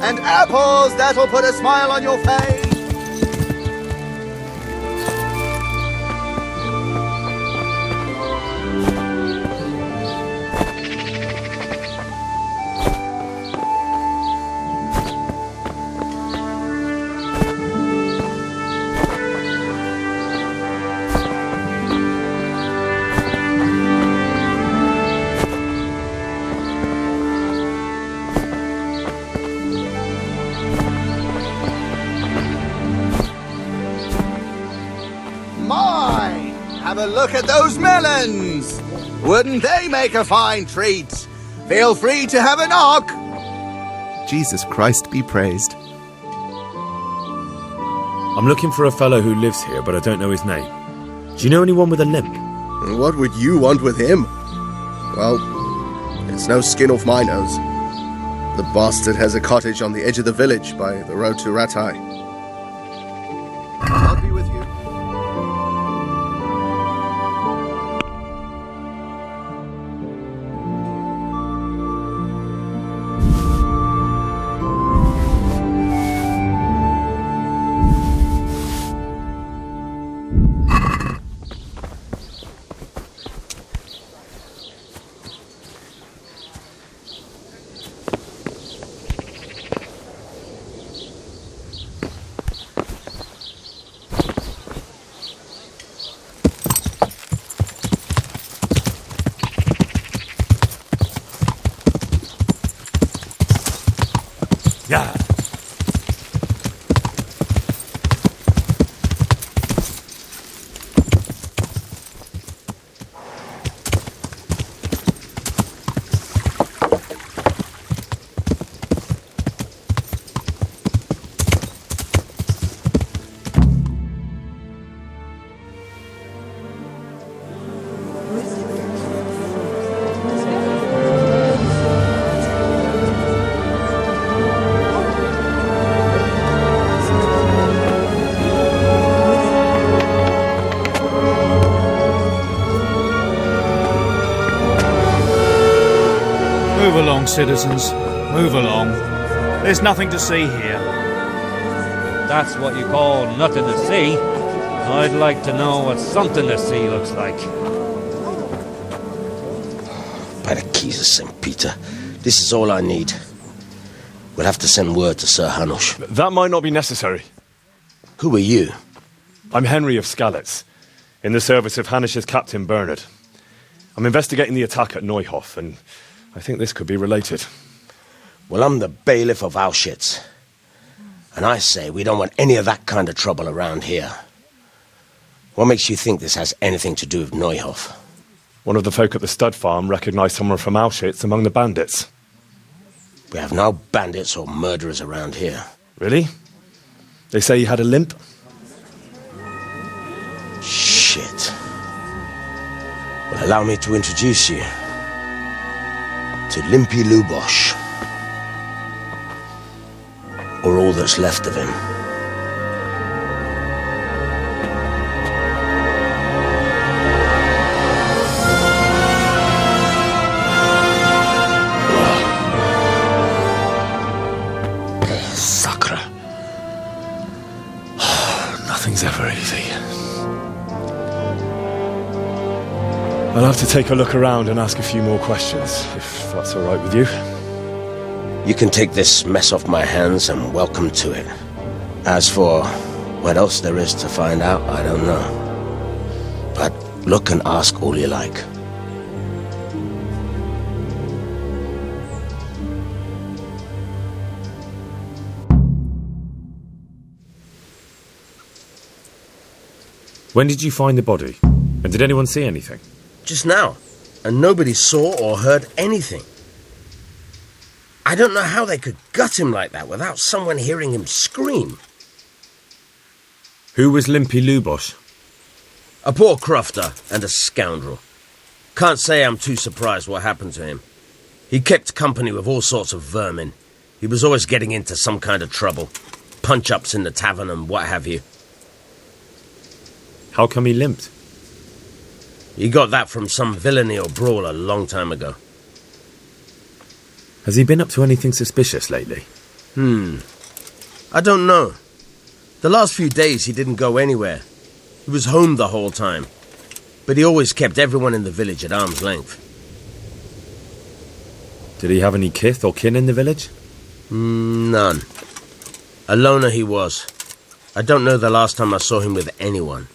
and apples that'll put a smile on your face. Have a look at those melons! Wouldn't they make a fine treat? Feel free to have a knock! Jesus Christ be praised. I'm looking for a fellow who lives here, but I don't know his name. Do you know anyone with a limp? What would you want with him? Well, it's no skin off my nose. The bastard has a cottage on the edge of the village by the road to Ratai. I'll be with you. Yeah. Move along, citizens. Move along. There's nothing to see here. That's what you call nothing to see. I'd like to know what something to see looks like. By the keys of St. Peter, this is all I need. We'll have to send word to Sir Hanush. That might not be necessary. Who are you? I'm Henry of Skalitz, in the service of Hanush's Captain Bernard. I'm investigating the attack at Neuhof, and I think this could be related. Well, I'm the bailiff of Auschwitz. And I say we don't want any of that kind of trouble around here. What makes you think this has anything to do with Neuhof? One of the folk at the stud farm recognized someone from Auschwitz among the bandits. We have no bandits or murderers around here. Really? They say he had a limp? Shit. Well, allow me to introduce you to Limpy Lubosh. Or all that's left of him. Sakra. Nothing's ever easy. I'll have to take a look around and ask a few more questions, if that's all right with you. You can take this mess off my hands and welcome to it. As for what else there is to find out, I don't know. But look and ask all you like. When did you find the body? And did anyone see anything? Just now. And nobody saw or heard anything. I don't know how they could gut him like that without someone hearing him scream. Who was Limpy Lubosh? A poor crofter and a scoundrel. Can't say I'm too surprised what happened to him. He kept company with all sorts of vermin. He was always getting into some kind of trouble. Punch-ups in the tavern and what have you. How come he limped? He got that from some villainy or brawl a long time ago. Has he been up to anything suspicious lately? I don't know. The last few days he didn't go anywhere. He was home the whole time. But he always kept everyone in the village at arm's length. Did he have any kith or kin in the village? None. A loner he was. I don't know the last time I saw him with anyone.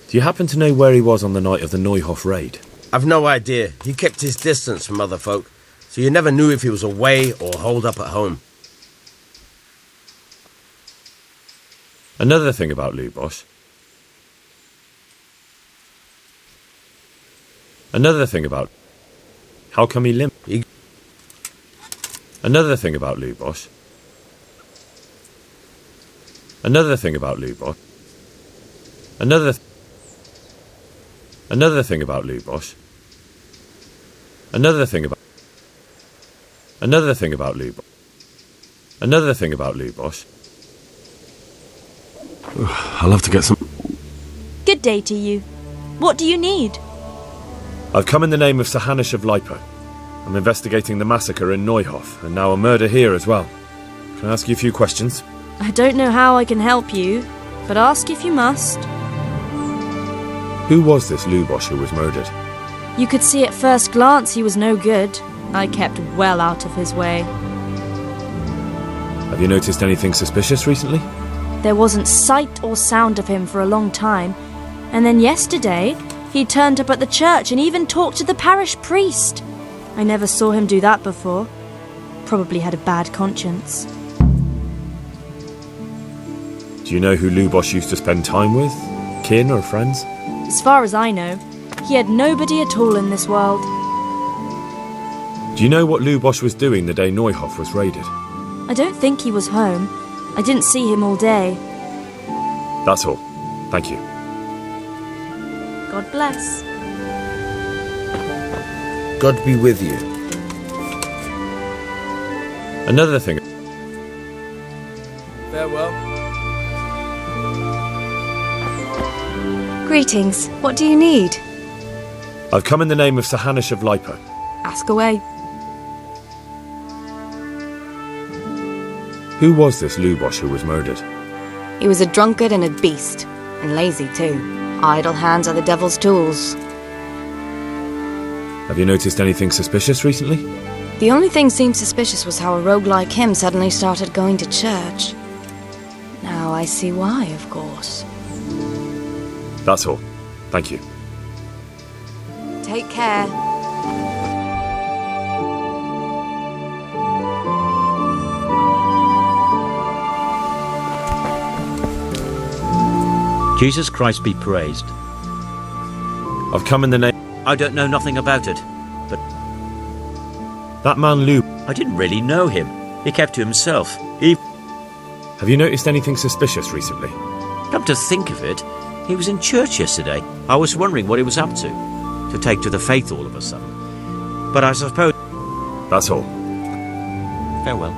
Do you happen to know where he was on the night of the Neuhof raid? I've no idea. He kept his distance from other folk, so you never knew if he was away or holed up at home. Another thing about Lubosh. Another thing about... How come he limped? Another thing about Lubosh. Another thing about Lubosh. Another thing about Lubosh. Another thing about... Another thing about Lubosh. Another thing about Lubosh. I'll have to get some... Good day to you. What do you need? I've come in the name of Sir Hanish of Lipa. I'm investigating the massacre in Neuhof, and now a murder here as well. Can I ask you a few questions? I don't know how I can help you, but ask if you must. Who was this Lubosh who was murdered? You could see at first glance he was no good. I kept well out of his way. Have you noticed anything suspicious recently? There wasn't sight or sound of him for a long time, and then yesterday he turned up at the church and even talked to the parish priest. I never saw him do that before. Probably had a bad conscience. Do you know who Lubosh used to spend time with? Kin or friends? As far as I know, he had nobody at all in this world. Do you know what Lubosh was doing the day Neuhof was raided? I don't think he was home. I didn't see him all day. That's all. Thank you. God bless. God be with you. Another thing... Farewell. Greetings. What do you need? I've come in the name of Sir Hanish of Lipa. Ask away. Who was this Lubosh who was murdered? He was a drunkard and a beast, and lazy too. Idle hands are the devil's tools. Have you noticed anything suspicious recently? The only thing seemed suspicious was how a rogue like him suddenly started going to church. Now I see why, of course. That's all. Thank you. Take care. Jesus Christ be praised. I've come in the name... I don't know nothing about it, but... That man Lu... I didn't really know him. He kept to himself. Have you noticed anything suspicious recently? Come to think of it, he was in church yesterday. I was wondering what he was up to take to the faith all of a sudden. But I suppose... That's all. Farewell.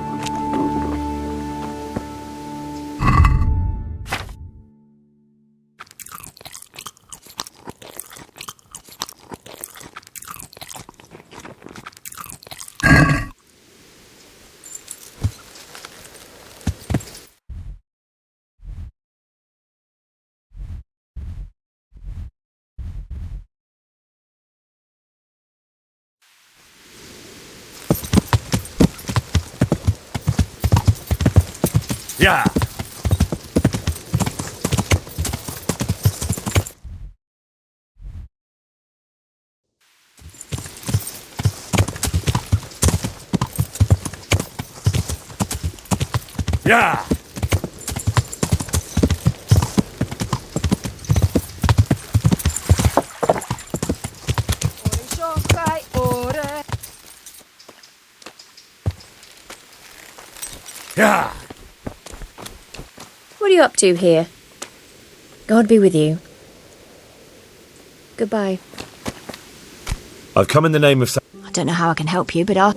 Yeah! Yeah! Yeah! What are you up to here? God be with you. Goodbye. I've come in the name of... I don't know how I can help you, but I'll...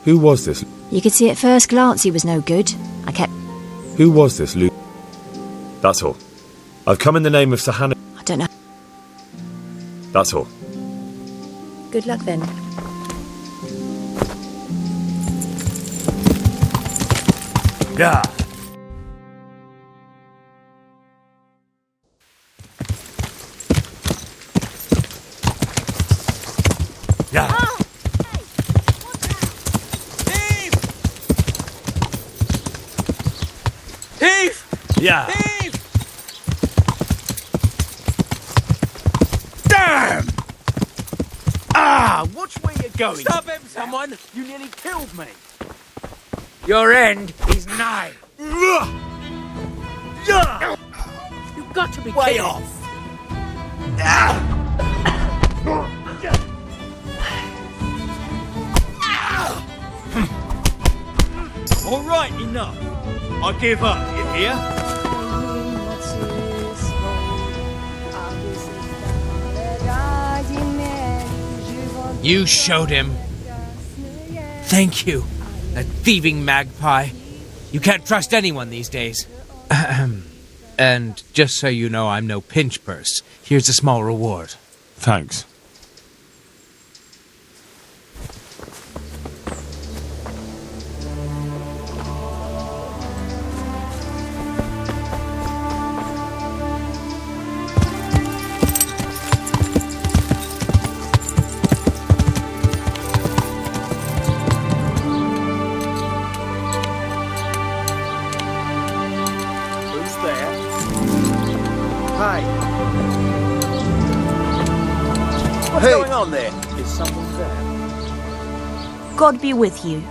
Who was this? You could see at first glance he was no good. I kept... Who was this Lu... That's all. I've come in the name of Sir Hanish... I don't know. That's all. Good luck then. Yeah. Yeah. Thief! Yeah. Thief! Damn! Ah, watch where you're going. Stop him, Someone, you nearly killed me. Your end is nigh. You've got to be way kidding. off. All right, enough. I give up, you hear? You showed him. Thank you. That thieving magpie. You can't trust anyone these days. And just so you know, I'm no pinch purse. Here's a small reward. Thanks. What's going on there? Is someone there? God be with you.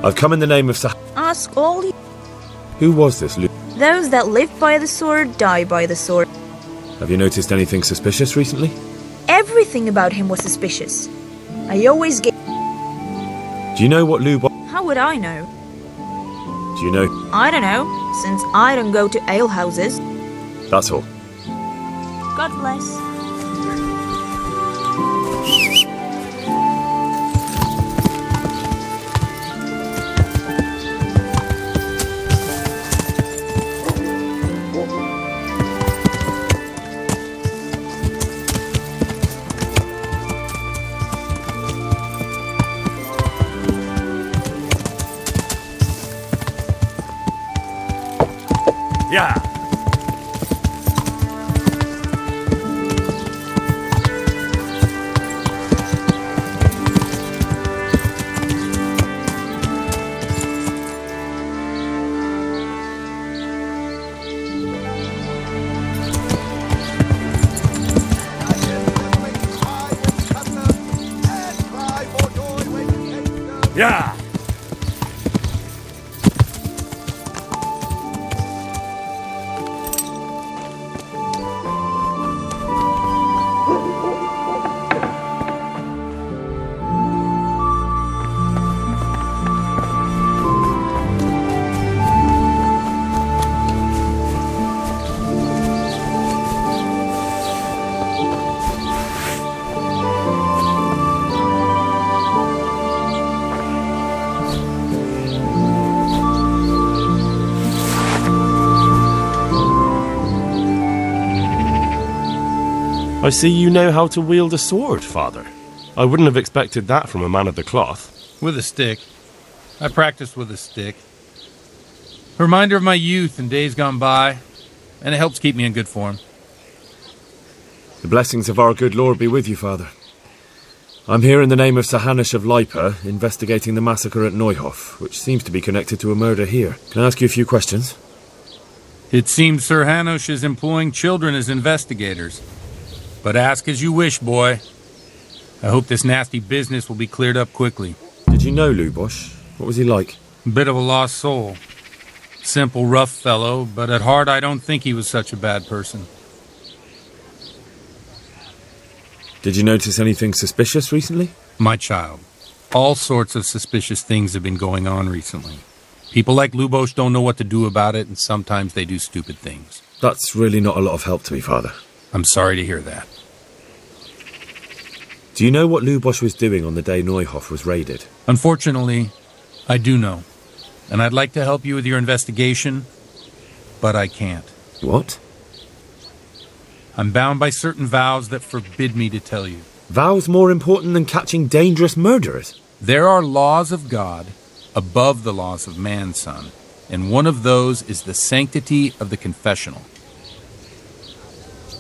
I've come in the name of Ask all you. Who was this, Luke? Those that live by the sword die by the sword. Have you noticed anything suspicious recently? Everything about him was suspicious. I always get. Do you know what How would I know? Do you know? I don't know, since I don't go to alehouses. That's all. God bless. Yeah. Yeah. I see you know how to wield a sword, Father. I wouldn't have expected that from a man of the cloth. With a stick. I practiced with a stick. A reminder of my youth and days gone by, and it helps keep me in good form. The blessings of our good Lord be with you, Father. I'm here in the name of Sir Hanish of Lipa, investigating the massacre at Neuhof, which seems to be connected to a murder here. Can I ask you a few questions? It seems Sir Hanosh is employing children as investigators. But ask as you wish, boy. I hope this nasty business will be cleared up quickly. Did you know Lubosh? What was he like? A bit of a lost soul. Simple, rough fellow, but at heart I don't think he was such a bad person. Did you notice anything suspicious recently? My child, all sorts of suspicious things have been going on recently. People like Lubosh don't know what to do about it, and sometimes they do stupid things. That's really not a lot of help to me, Father. I'm sorry to hear that. Do you know what Lubosh was doing on the day Neuhof was raided? Unfortunately, I do know. And I'd like to help you with your investigation, but I can't. What? I'm bound by certain vows that forbid me to tell you. Vows more important than catching dangerous murderers? There are laws of God above the laws of man, son. And one of those is the sanctity of the confessional.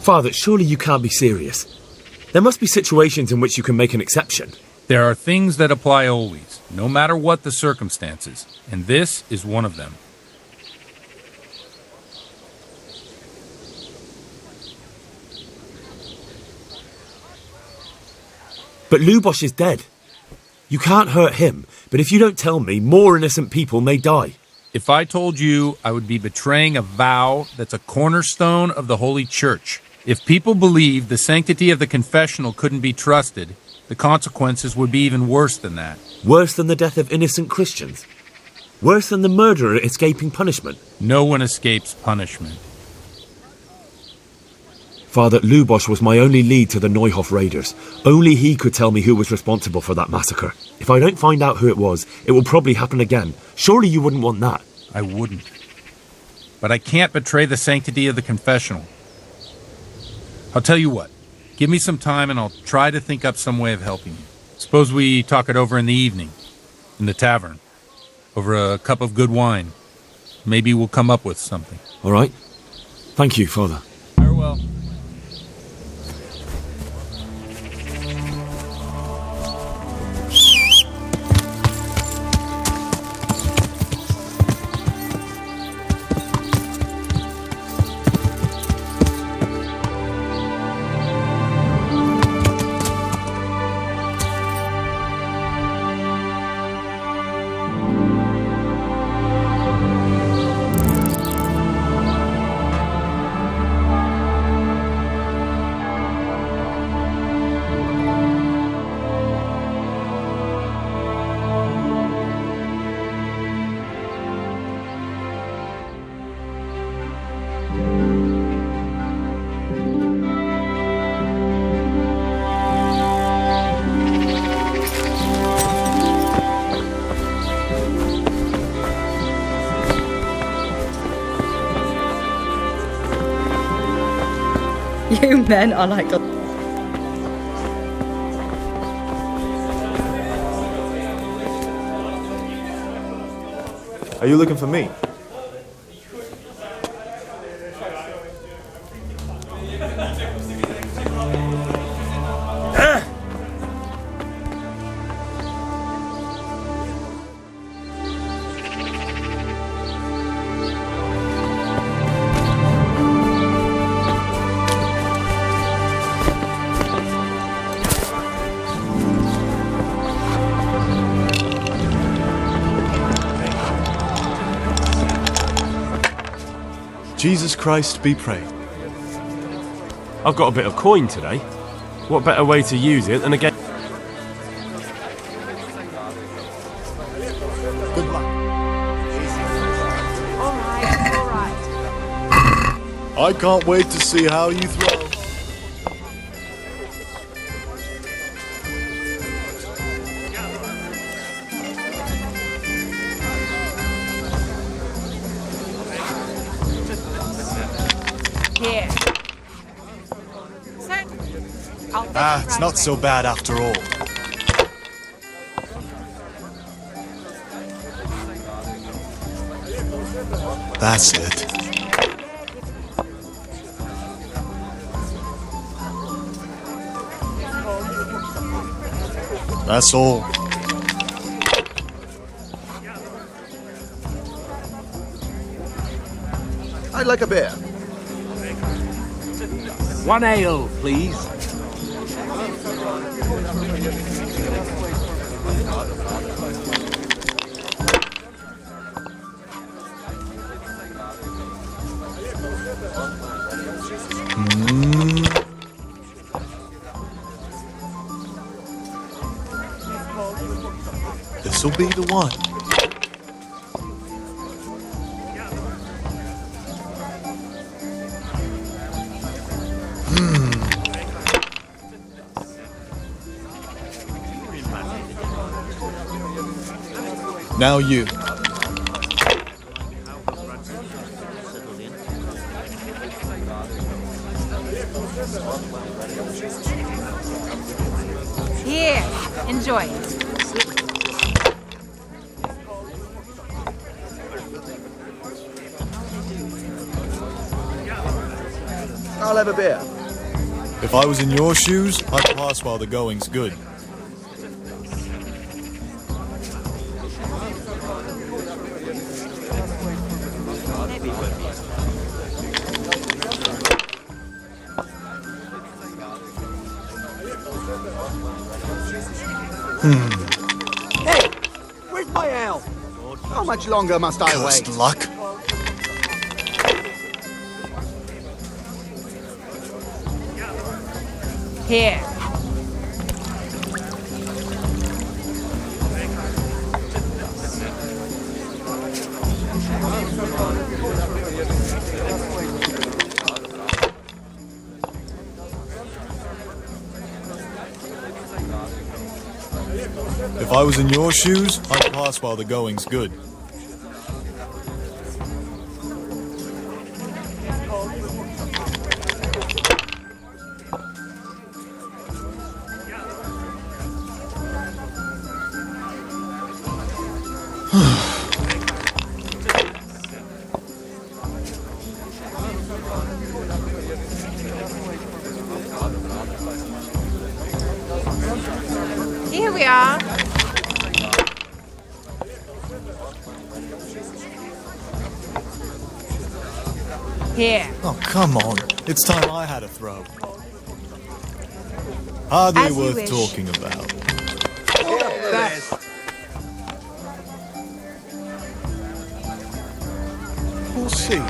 Father, surely you can't be serious. There must be situations in which you can make an exception. There are things that apply always, no matter what the circumstances, and this is one of them. But Lubosh is dead. You can't hurt him, but if you don't tell me, more innocent people may die. If I told you, I would be betraying a vow that's a cornerstone of the Holy Church. If people believed the sanctity of the confessional couldn't be trusted, the consequences would be even worse than that. Worse than the death of innocent Christians? Worse than the murderer escaping punishment? No one escapes punishment. Father, Lubosh was my only lead to the Neuhof raiders. Only he could tell me who was responsible for that massacre. If I don't find out who it was, it will probably happen again. Surely you wouldn't want that. I wouldn't. But I can't betray the sanctity of the confessional. I'll tell you what. Give me some time and I'll try to think up some way of helping you. Suppose we talk it over in the evening, in the tavern, over a cup of good wine. Maybe we'll come up with something. All right. Thank you, Father. Farewell. You men are like a... Are you looking for me? Jesus Christ be praised. I've got a bit of coin today. What better way to use it than again? Good luck. All right. I can't wait to see how you throw. Here. It's not so bad after all. That's it. That's all. I'd like a beer. One ale, please. This'll be the one. Now you. Here, enjoy it. I'll have a beer. If I was in your shoes, I'd pass while the going's good. Hey, where's my ale? How much longer must I wait? Cursed luck. Here. If I was in your shoes, I'd pass while the going's good. Here we are. Here. Oh, come on. It's time I had a throw. Hardly As you worth wish. talking about. We'll see.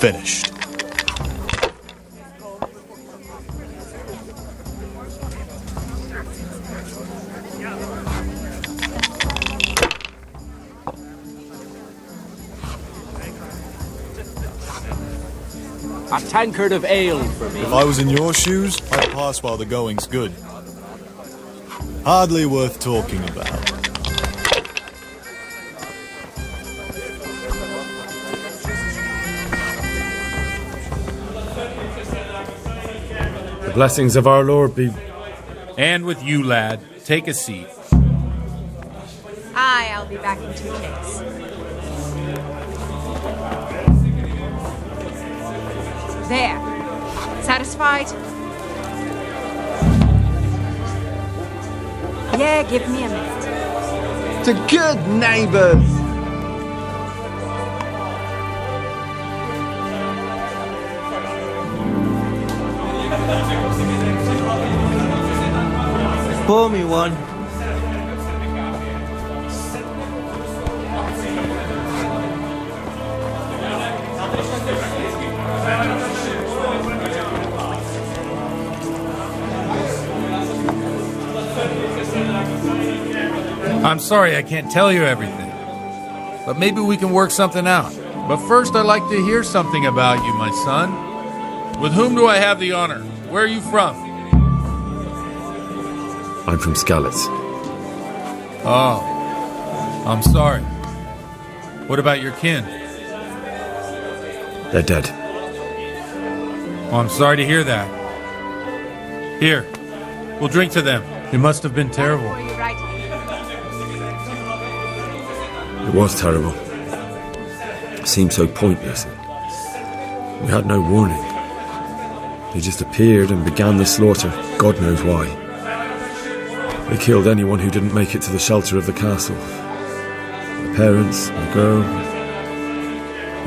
Finished. A tankard of ale for me. If I was in your shoes, I'd pass while the going's good. Hardly worth talking about. The blessings of our Lord be... And with you, lad. Take a seat. I'll be back in 2 minutes. There. Satisfied? Yeah, give me a minute. To good neighbours! Pour me one. I'm sorry I can't tell you everything. But maybe we can work something out. But first I'd like to hear something about you, my son. With whom do I have the honor? Where are you from? I'm from Skalitz. Oh, I'm sorry. What about your kin? They're dead. Oh, I'm sorry to hear that. Here, we'll drink to them. It must have been terrible. Are you right? It was terrible. It seemed so pointless. We had no warning. They just appeared and began the slaughter, God knows why. They killed anyone who didn't make it to the shelter of the castle. My parents, my girl,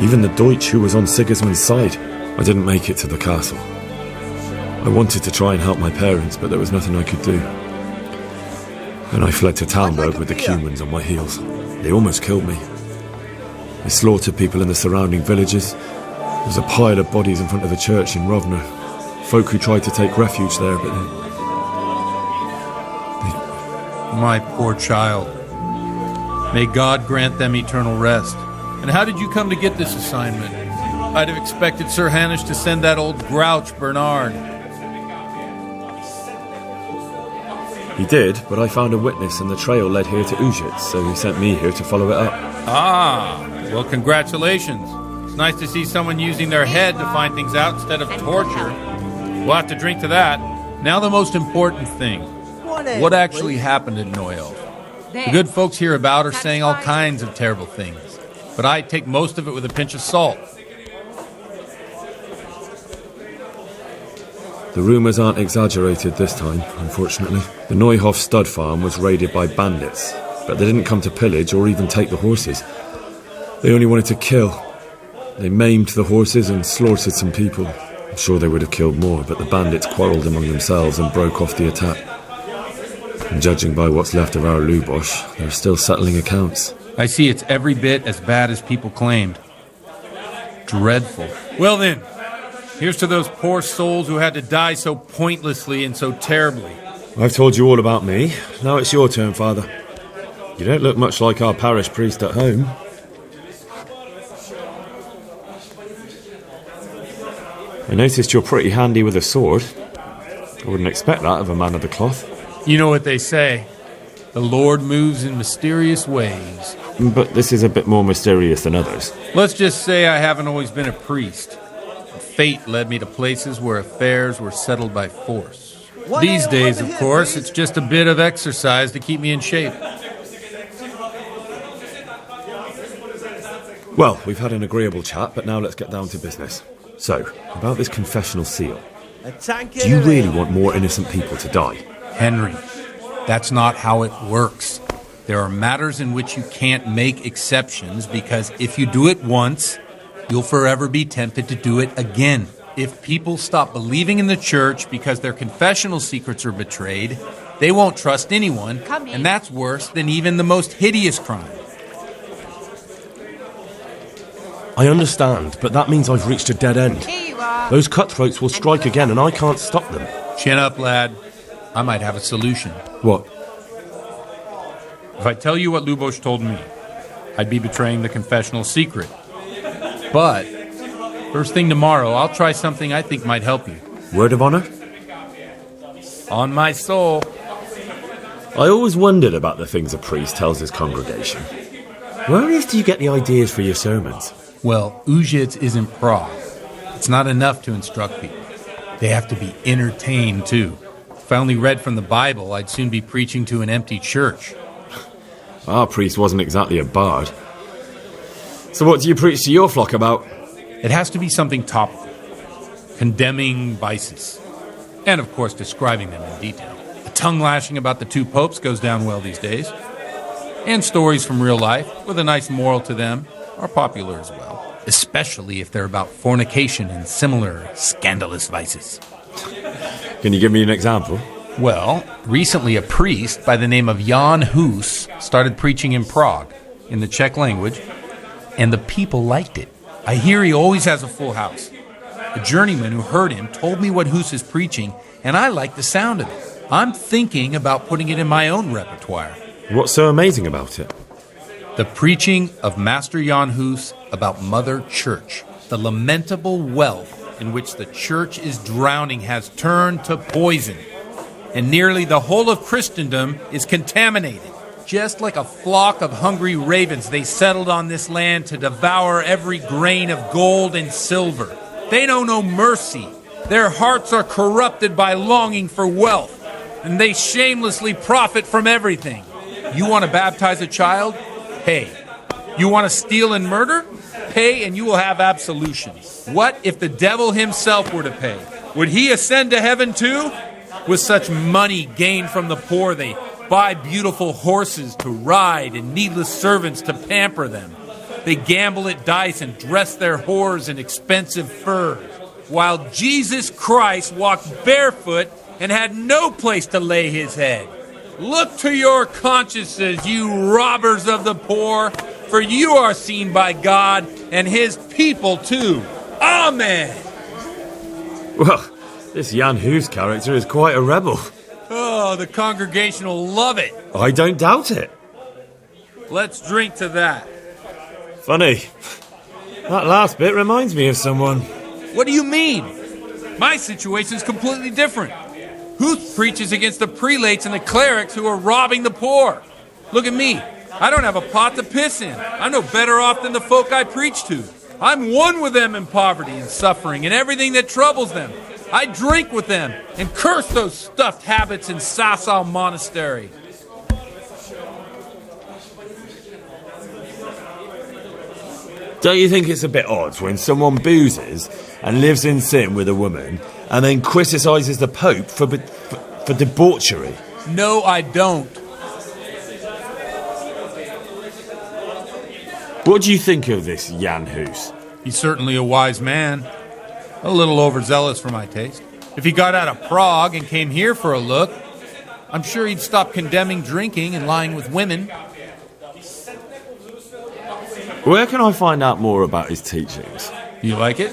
even the Deutsch who was on Sigismund's side. I didn't make it to the castle. I wanted to try and help my parents, but there was nothing I could do. Then I fled to Talmberg with the Cumans on my heels. They almost killed me. They slaughtered people in the surrounding villages. There was a pile of bodies in front of the church in Rovner. Folk who tried to take refuge there, but they... My poor child. May God grant them eternal rest. And how did you come to get this assignment? I'd have expected Sir Hanish to send that old grouch, Bernard. He did, but I found a witness and the trail led here to Ujitz, so he sent me here to follow it up. Ah, well, congratulations. It's nice to see someone using their head to find things out instead of torture. We'll have to drink to that. Now the most important thing. What actually happened at Neuhof? The good folks hereabout are saying all kinds of terrible things, but I take most of it with a pinch of salt. The rumours aren't exaggerated this time, unfortunately. The Neuhof stud farm was raided by bandits, but they didn't come to pillage or even take the horses. They only wanted to kill. They maimed the horses and slaughtered some people. I'm sure they would have killed more, but the bandits quarrelled among themselves and broke off the attack. And judging by what's left of our Lubosh, they're still settling accounts. I see it's every bit as bad as people claimed. Dreadful. Well then, here's to those poor souls who had to die so pointlessly and so terribly. I've told you all about me. Now it's your turn, Father. You don't look much like our parish priest at home. I noticed you're pretty handy with a sword. I wouldn't expect that of a man of the cloth. You know what they say. The Lord moves in mysterious ways. But this is a bit more mysterious than others. Let's just say I haven't always been a priest. Fate led me to places where affairs were settled by force. These days, of course, it's just a bit of exercise to keep me in shape. Well, we've had an agreeable chat, but now let's get down to business. So, about this confessional seal. Do you really want more innocent people to die? Henry, that's not how it works. There are matters in which you can't make exceptions because if you do it once, you'll forever be tempted to do it again. If people stop believing in the church because their confessional secrets are betrayed, they won't trust anyone, and that's worse than even the most hideous crime. I understand, but that means I've reached a dead end. Here you are. Those cutthroats will strike again, and I can't stop them. Chin up, lad. I might have a solution. What? If I tell you what Lubosh told me, I'd be betraying the confessional secret. But first thing tomorrow, I'll try something I think might help you. Word of honor? On my soul. I always wondered about the things a priest tells his congregation. Where on earth do you get the ideas for your sermons? Well, Ujits isn't Prague. It's not enough to instruct people. They have to be entertained, too. If I only read from the Bible, I'd soon be preaching to an empty church. Our priest wasn't exactly a bard. So what do you preach to your flock about? It has to be something topical. Condemning vices. And, of course, describing them in detail. A tongue-lashing about the two popes goes down well these days. And stories from real life, with a nice moral to them, are popular as well. Especially if they're about fornication and similar scandalous vices. Can you give me an example? Well, recently a priest by the name of Jan Hus started preaching in Prague, in the Czech language, and the people liked it. I hear he always has a full house. A journeyman who heard him told me what Hus is preaching, and I like the sound of it. I'm thinking about putting it in my own repertoire. What's so amazing about it? The preaching of Master Jan Hus about Mother Church. The lamentable wealth in which the church is drowning has turned to poison. And nearly the whole of Christendom is contaminated. Just like a flock of hungry ravens, they settled on this land to devour every grain of gold and silver. They know no mercy. Their hearts are corrupted by longing for wealth, and they shamelessly profit from everything. You want to baptize a child? Pay. You want to steal and murder? Pay and you will have absolution. What if the devil himself were to pay? Would he ascend to heaven too? With such money gained from the poor, they buy beautiful horses to ride and needless servants to pamper them. They gamble at dice and dress their whores in expensive furs, while Jesus Christ walked barefoot and had no place to lay his head. Look to your consciences, you robbers of the poor, for you are seen by God and his people too. Amen. Well, this Jan Hus character is quite a rebel. Oh, the congregation will love it. I don't doubt it. Let's drink to that. Funny. That last bit reminds me of someone. What do you mean? My situation's completely different. Huth preaches against the prelates and the clerics who are robbing the poor. Look at me. I don't have a pot to piss in. I'm no better off than the folk I preach to. I'm one with them in poverty and suffering and everything that troubles them. I drink with them and curse those stuffed habits in Sasau Monastery. Don't you think it's a bit odd when someone boozes and lives in sin with a woman and then criticises the Pope for debauchery? No, I don't. What do you think of this Jan Hus? He's certainly a wise man. A little overzealous for my taste. If he got out of Prague and came here for a look, I'm sure he'd stop condemning drinking and lying with women. Where can I find out more about his teachings? You like it?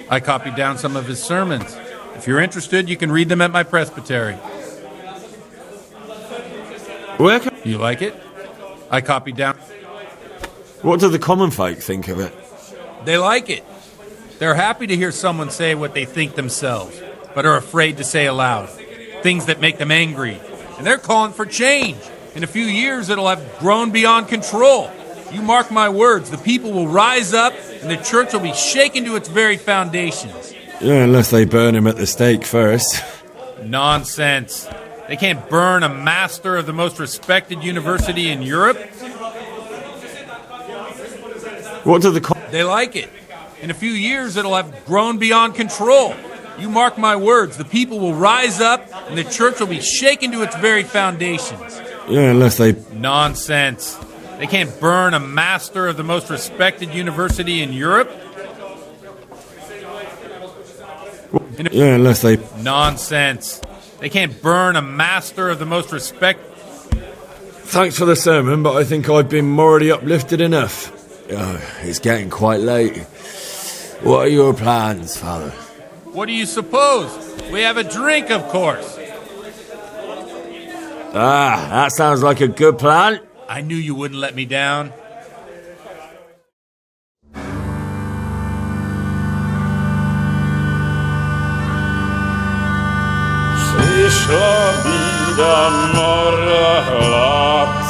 I copied down some of his sermons. If you're interested, you can read them at my presbytery. Where can... You like it? I copied down... What do the common folk think of it? They like it. They're happy to hear someone say what they think themselves, but are afraid to say aloud. Things that make them angry. And they're calling for change. In a few years, it'll have grown beyond control. You mark my words, the people will rise up, and the church will be shaken to its very foundations. Yeah, unless they burn him at the stake first. Nonsense. They can't burn a master of the most respected university in Europe. What do the... They like it. In a few years, it'll have grown beyond control. You mark my words, the people will rise up, and the church will be shaken to its very foundations. Yeah, unless they... Nonsense. They can't burn a master of the most respected university in Europe. Yeah, unless they... Nonsense. They can't burn a master of the most Thanks for the sermon, but I think I've been morally uplifted enough. It's getting quite late. What are your plans, Father? What do you suppose? We have a drink, of course. That sounds like a good plan. I knew you wouldn't let me down. Przyszła bida mora lat,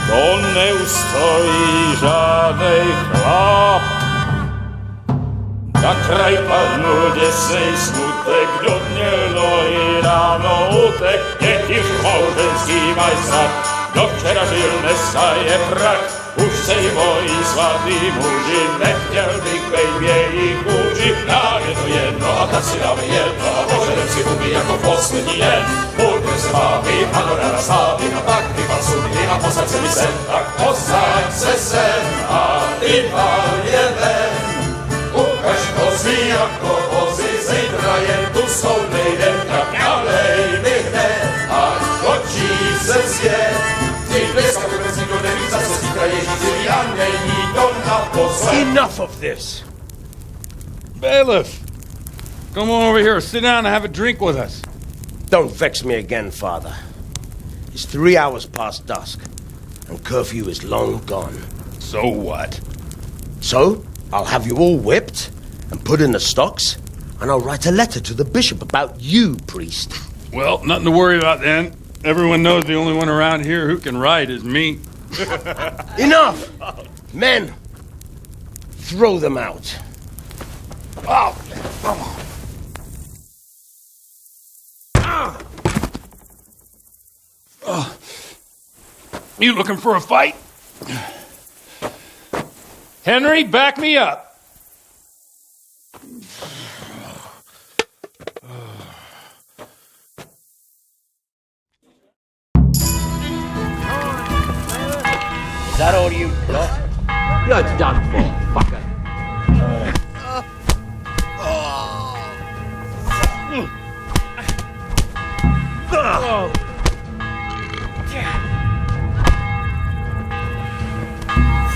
to nie ustoi żadnej chlap. Na kraj padł desej smutek, do dnie i rano utek, niech już może zimaj sad, do wczera żylne staje prach. Už sejmoj svatý muži, nechtěl bych bejmě jich muži. Nám je to jedno a tak si dáme jedno a požerem si huby jako poslední jen. Budeme se bávit, panorama slávy a tak vypal sudy a posaď se mi sem. Tak posaď se sem a vypal je ven. Ukaž kozy jako vozy, zítra jen tu jsou nejdem, tak nalej mi hned, ať točí se svět. Enough of this! Bailiff! Come on over here, sit down and have a drink with us. Don't vex me again, Father. It's 3 hours past dusk, and curfew is long gone. So what? So, I'll have you all whipped and put in the stocks, and I'll write a letter to the bishop about you, priest. Well, nothing to worry about then. Everyone knows the only one around here who can write is me. Enough! Men, throw them out. Oh. You looking for a fight? Henry, back me up. Is that all you got? You're done for, fucker.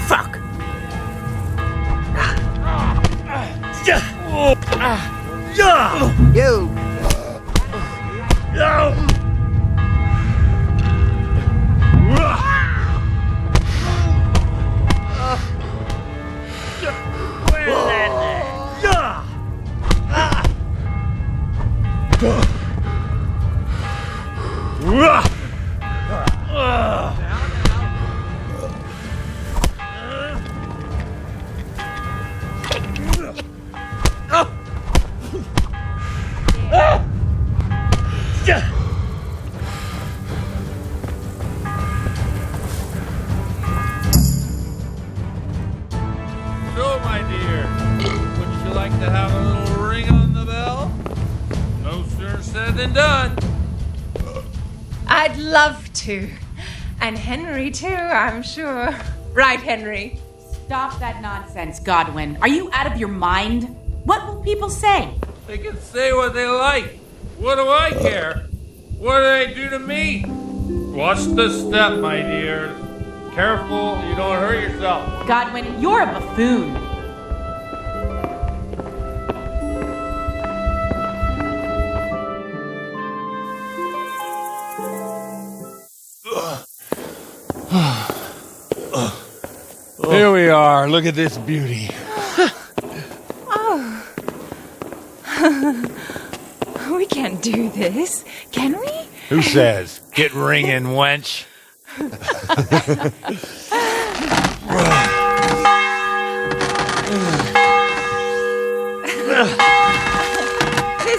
Fuck! You! like to have a little ring on the bell? No sooner said than done. I'd love to. And Henry, too, I'm sure. Right, Henry? Stop that nonsense, Godwin. Are you out of your mind? What will people say? They can say what they like. What do I care? What do they do to me? Watch the step, my dears. Careful, you don't hurt yourself. Godwin, you're a buffoon. Here we are. Look at this beauty. Oh. We can't do this, can we? Who says? Get ringing, wench. This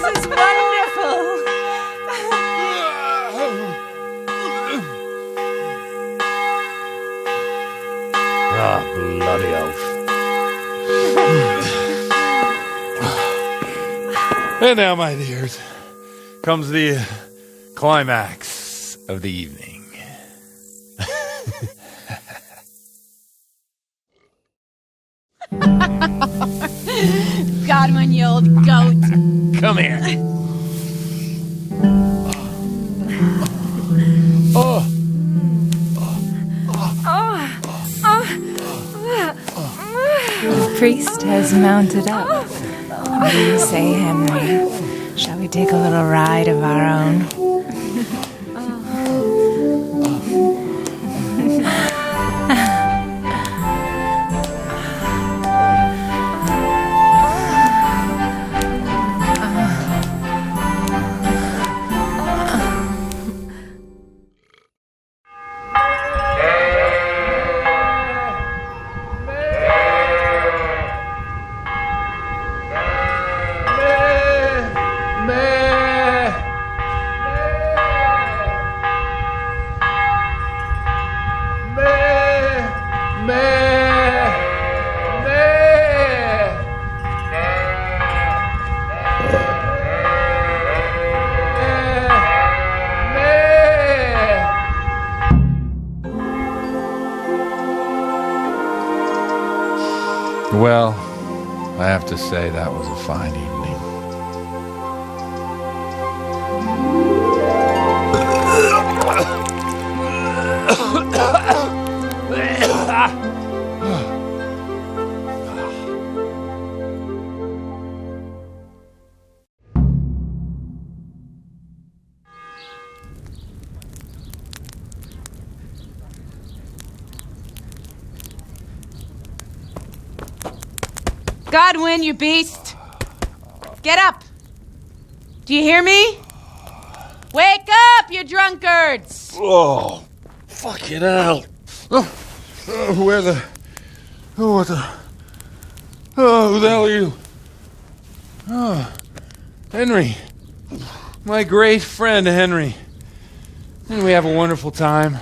is wonderful. Ah, bloody oath. And now, my dears, comes the climax of the evening. Godwin, you old goat. Come here. Oh. The priest has mounted up. What do you say, Henry? Shall we take a little ride of our own? Well, I have to say that was a fine evening. Godwin, you beast! Get up! Do you hear me? Wake up, you drunkards! Oh, fucking hell. Who the hell are you? Oh, Henry. My great friend, Henry. Didn't we have a wonderful time?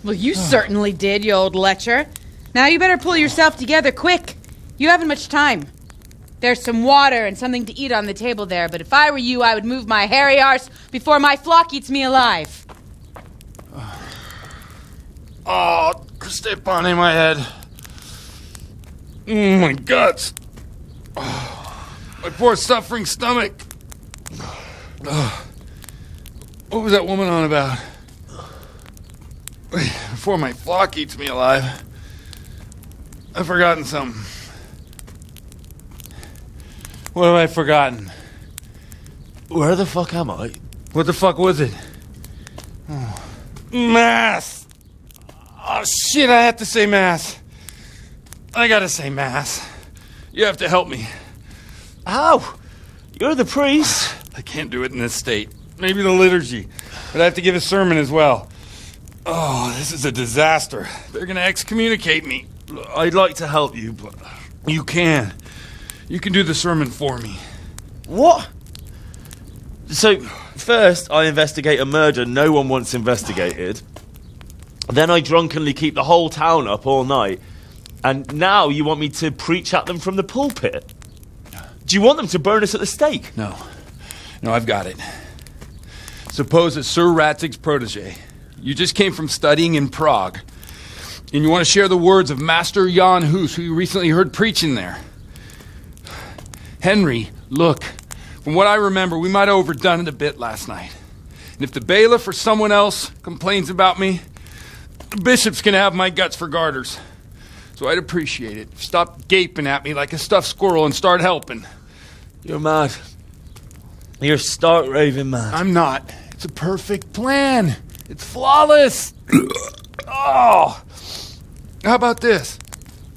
Well, you certainly did, you old lecher. Now you better pull yourself together quick. You haven't much time. There's some water and something to eat on the table there, but if I were you, I would move my hairy arse before my flock eats me alive. Oh, step on in my head. My guts. Oh, my poor suffering stomach. What was that woman on about? Before my flock eats me alive. I've forgotten something. What have I forgotten? Where the fuck am I? What the fuck was it? Oh. Mass! Oh shit, I have to say mass. I gotta say mass. You have to help me. How? You're the priest. I can't do it in this state. Maybe the liturgy. But I have to give a sermon as well. Oh, this is a disaster. They're gonna excommunicate me. I'd like to help you, but... You can. You can do the sermon for me. What? So, first I investigate a murder no one wants investigated. Then I drunkenly keep the whole town up all night. And now you want me to preach at them from the pulpit? Do you want them to burn us at the stake? No. No, I've got it. Suppose as Sir Ratzig's protege, you just came from studying in Prague, and you want to share the words of Master Jan Hus, who you recently heard preaching there. Henry, look, from what I remember, we might have overdone it a bit last night. And if the bailiff or someone else complains about me, the bishop's gonna have my guts for garters. So I'd appreciate it. Stop gaping at me like a stuffed squirrel and start helping. You're mad. You're stark raving mad. I'm not. It's a perfect plan. It's flawless. Oh! How about this?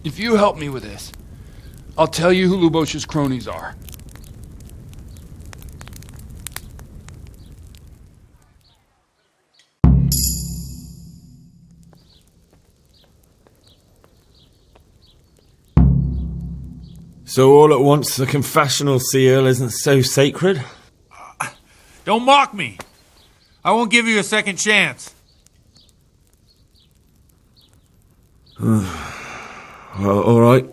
If you help me with this, I'll tell you who Lubosh's cronies are. So all at once the confessional seal isn't so sacred? Don't mock me. I won't give you a second chance. Well, all right.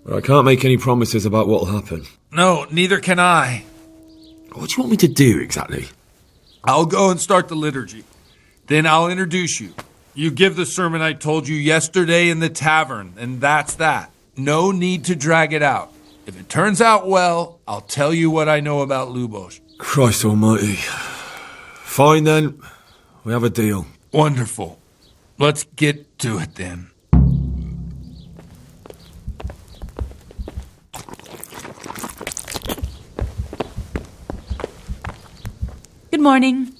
But I can't make any promises about what'll happen. No, neither can I. What do you want me to do exactly? I'll go and start the liturgy. Then I'll introduce you. You give the sermon I told you yesterday in the tavern, and that's that. No need to drag it out. If it turns out well, I'll tell you what I know about Lubosh. Christ almighty. Fine then. We have a deal. Wonderful. Let's get to it then. Good morning.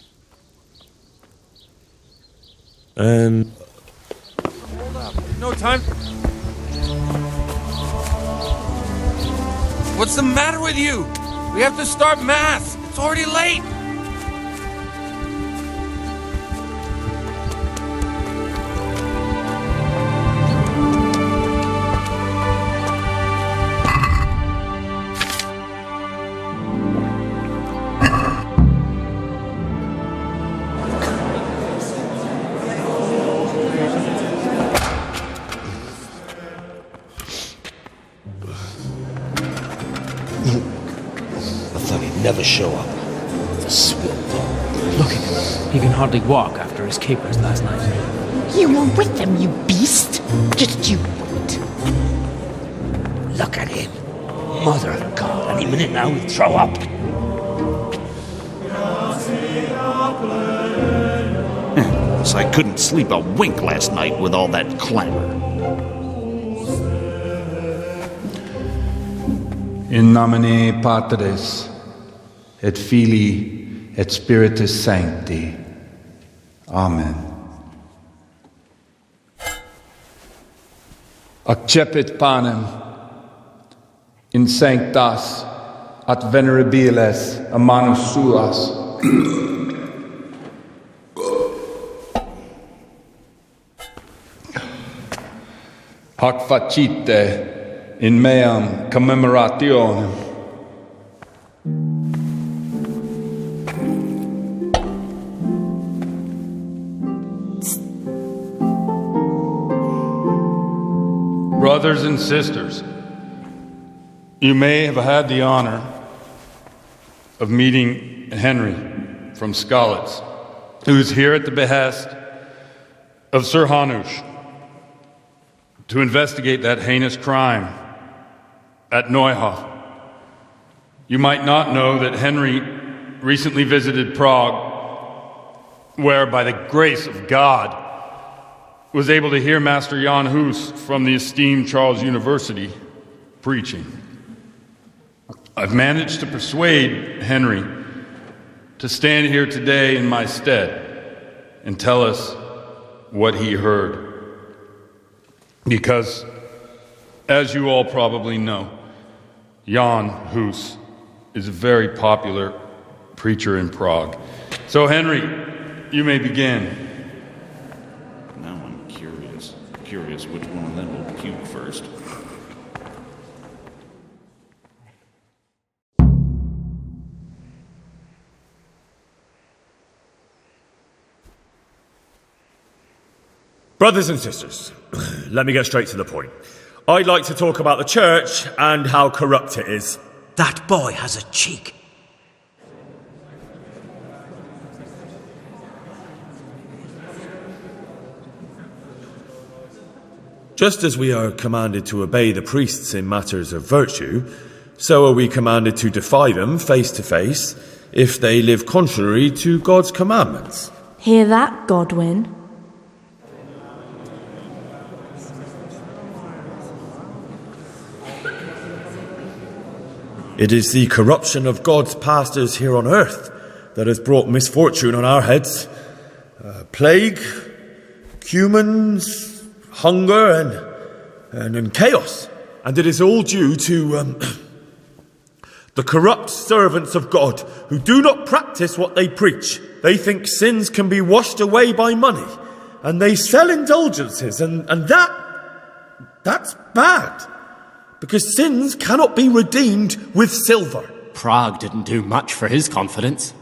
Hold up. No time. What's the matter with you? We have to start Mass. It's already late. Never show up. The swindler. Look at him. He can hardly walk after his capers last night. You were with them, you beast. Just you wait. Look at him. Mother of God, any minute now he'll throw up. So I couldn't sleep a wink last night with all that clamor. In nomine Patris, et Filii, et Spiritus Sancti. Amen. Accepit panem in sanctas at venerabiles a manus suas. Hac facite in meam commemorationem. Brothers and sisters, you may have had the honor of meeting Henry from Skalitz, who is here at the behest of Sir Hanush to investigate that heinous crime at Neuhof. You might not know that Henry recently visited Prague, where, by the grace of God, was able to hear Master Jan Hus from the esteemed Charles University preaching. I've managed to persuade Henry to stand here today in my stead and tell us what he heard. Because, as you all probably know, Jan Hus is a very popular preacher in Prague. So, Henry, you may begin. Curious which one of them will puke first. Brothers and sisters, let me get straight to the point. I'd like to talk about the church and how corrupt it is. That boy has a cheek. Just as we are commanded to obey the priests in matters of virtue, so are we commanded to defy them face to face if they live contrary to God's commandments. Hear that, Godwin? It is the corruption of God's pastors here on earth that has brought misfortune on our heads. Plague, humans, hunger, and chaos. And it is all due to the corrupt servants of God who do not practice what they preach. They think sins can be washed away by money, and they sell indulgences, and that's bad. Because sins cannot be redeemed with silver. Prague didn't do much for his confidence.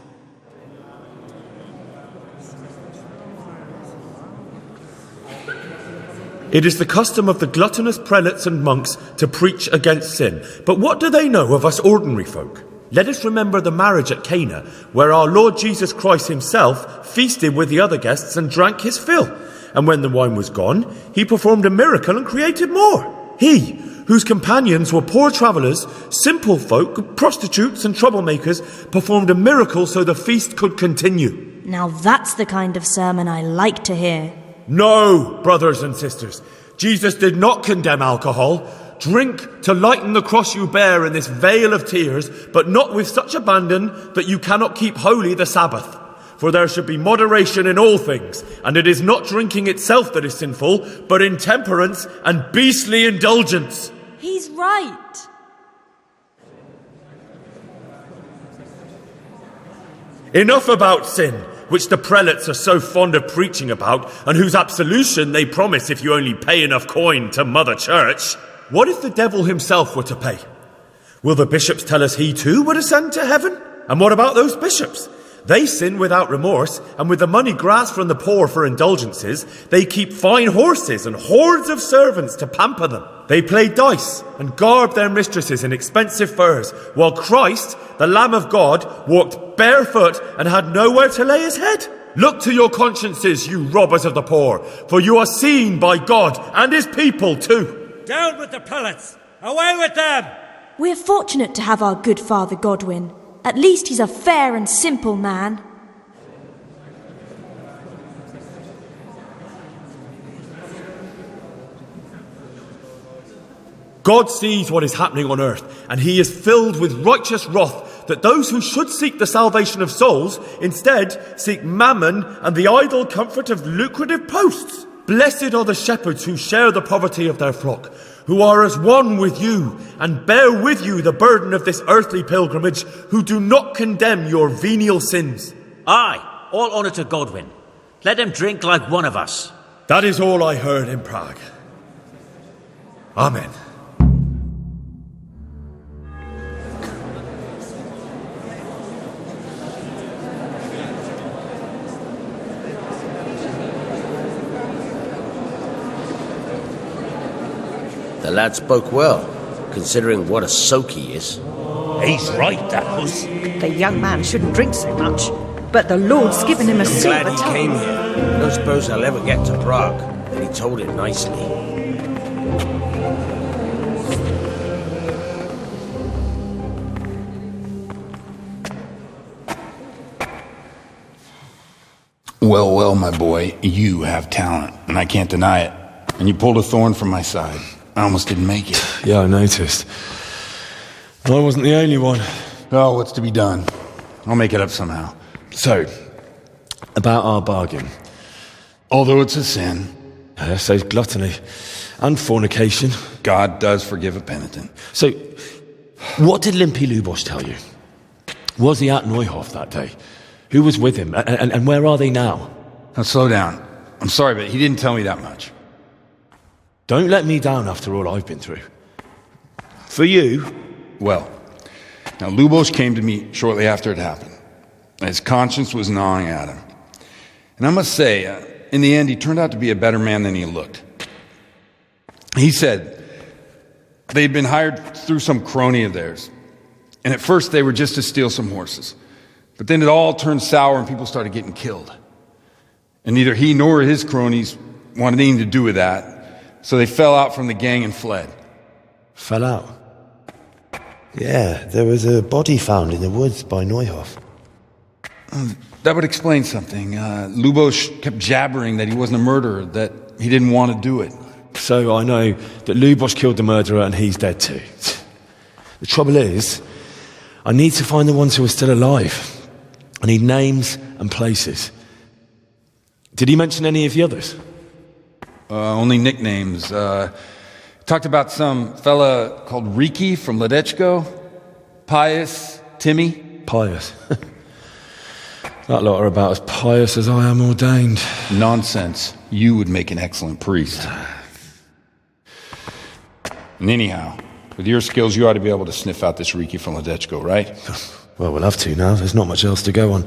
It is the custom of the gluttonous prelates and monks to preach against sin. But what do they know of us ordinary folk? Let us remember the marriage at Cana, where our Lord Jesus Christ himself feasted with the other guests and drank his fill. And when the wine was gone, he performed a miracle and created more. He, whose companions were poor travellers, simple folk, prostitutes and troublemakers, performed a miracle so the feast could continue. Now that's the kind of sermon I like to hear. No, brothers and sisters. Jesus did not condemn alcohol. Drink to lighten the cross you bear in this vale of tears, but not with such abandon that you cannot keep holy the Sabbath. For there should be moderation in all things, and it is not drinking itself that is sinful, but intemperance and beastly indulgence. He's right. Enough about sin, which the prelates are so fond of preaching about, and whose absolution they promise if you only pay enough coin to Mother Church. What if the devil himself were to pay? Will the bishops tell us he too would ascend to heaven? And what about those bishops? They sin without remorse, and with the money grasped from the poor for indulgences, they keep fine horses and hordes of servants to pamper them. They play dice and garb their mistresses in expensive furs, while Christ, the Lamb of God, walked barefoot and had nowhere to lay his head. Look to your consciences, you robbers of the poor, for you are seen by God and his people too. Down with the prelates! Away with them! We're fortunate to have our good Father Godwin. At least he's a fair and simple man. God sees what is happening on earth, and he is filled with righteous wrath that those who should seek the salvation of souls instead seek mammon and the idle comfort of lucrative posts. Blessed are the shepherds who share the poverty of their flock, who are as one with you and bear with you the burden of this earthly pilgrimage, who do not condemn your venial sins. Aye, all honour to Godwin. Let him drink like one of us. That is all I heard in Prague. Amen. The lad spoke well, considering what a soak he is. He's right, that was. The young man shouldn't drink so much, but the Lord's given him a silver Glad he tongue. came here. I don't suppose I'll ever get to Prague, and he told it nicely. Well, well, my boy, you have talent, and I can't deny it. And you pulled a thorn from my side. I almost didn't make it. Yeah, I noticed. I wasn't the only one. Oh, what's to be done? I'll make it up somehow. So, about our bargain. Although it's a sin. So gluttony and fornication. God does forgive a penitent. So, what did Limpy Lubos tell you? Was he at Neuhof that day? Who was with him? And where are they now? Now, slow down. I'm sorry, but he didn't tell me that much. Don't let me down after all I've been through. For you... Well, now Lubos came to me shortly after it happened. His conscience was gnawing at him. And I must say, in the end, he turned out to be a better man than he looked. He said They'd been hired through some crony of theirs. And at first they were just to steal some horses. But then it all turned sour and people started getting killed. And neither he nor his cronies wanted anything to do with that. So they fell out from the gang and fled. Fell out? Yeah, there was a body found in the woods by Neuhoff. That would explain something. Lubos kept jabbering that he wasn't a murderer, that he didn't want to do it. So I know that Lubos killed the murderer and he's dead too. The trouble is, I need to find the ones who are still alive. I need names and places. Did he mention any of the others? Only nicknames. Talked about some fella called Riki from Ledechko. Pius, Timmy. Pius. That lot are about as pious as I am ordained. Nonsense. You would make an excellent priest. And anyhow, with your skills, you ought to be able to sniff out this Riki from Ledechko, right? Well, we'll have to now. There's not much else to go on.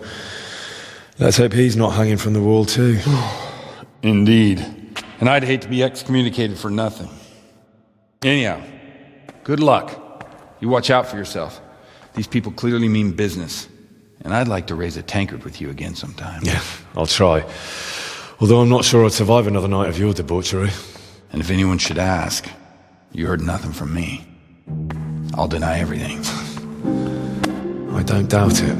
Let's hope he's not hanging from the wall too. Indeed. And I'd hate to be excommunicated for nothing. Anyhow, good luck. You watch out for yourself. These people clearly mean business. And I'd like to raise a tankard with you again sometime. Yeah, I'll try. Although I'm not sure I'd survive another night of your debauchery. And if anyone should ask, you heard nothing from me. I'll deny everything. I don't doubt it.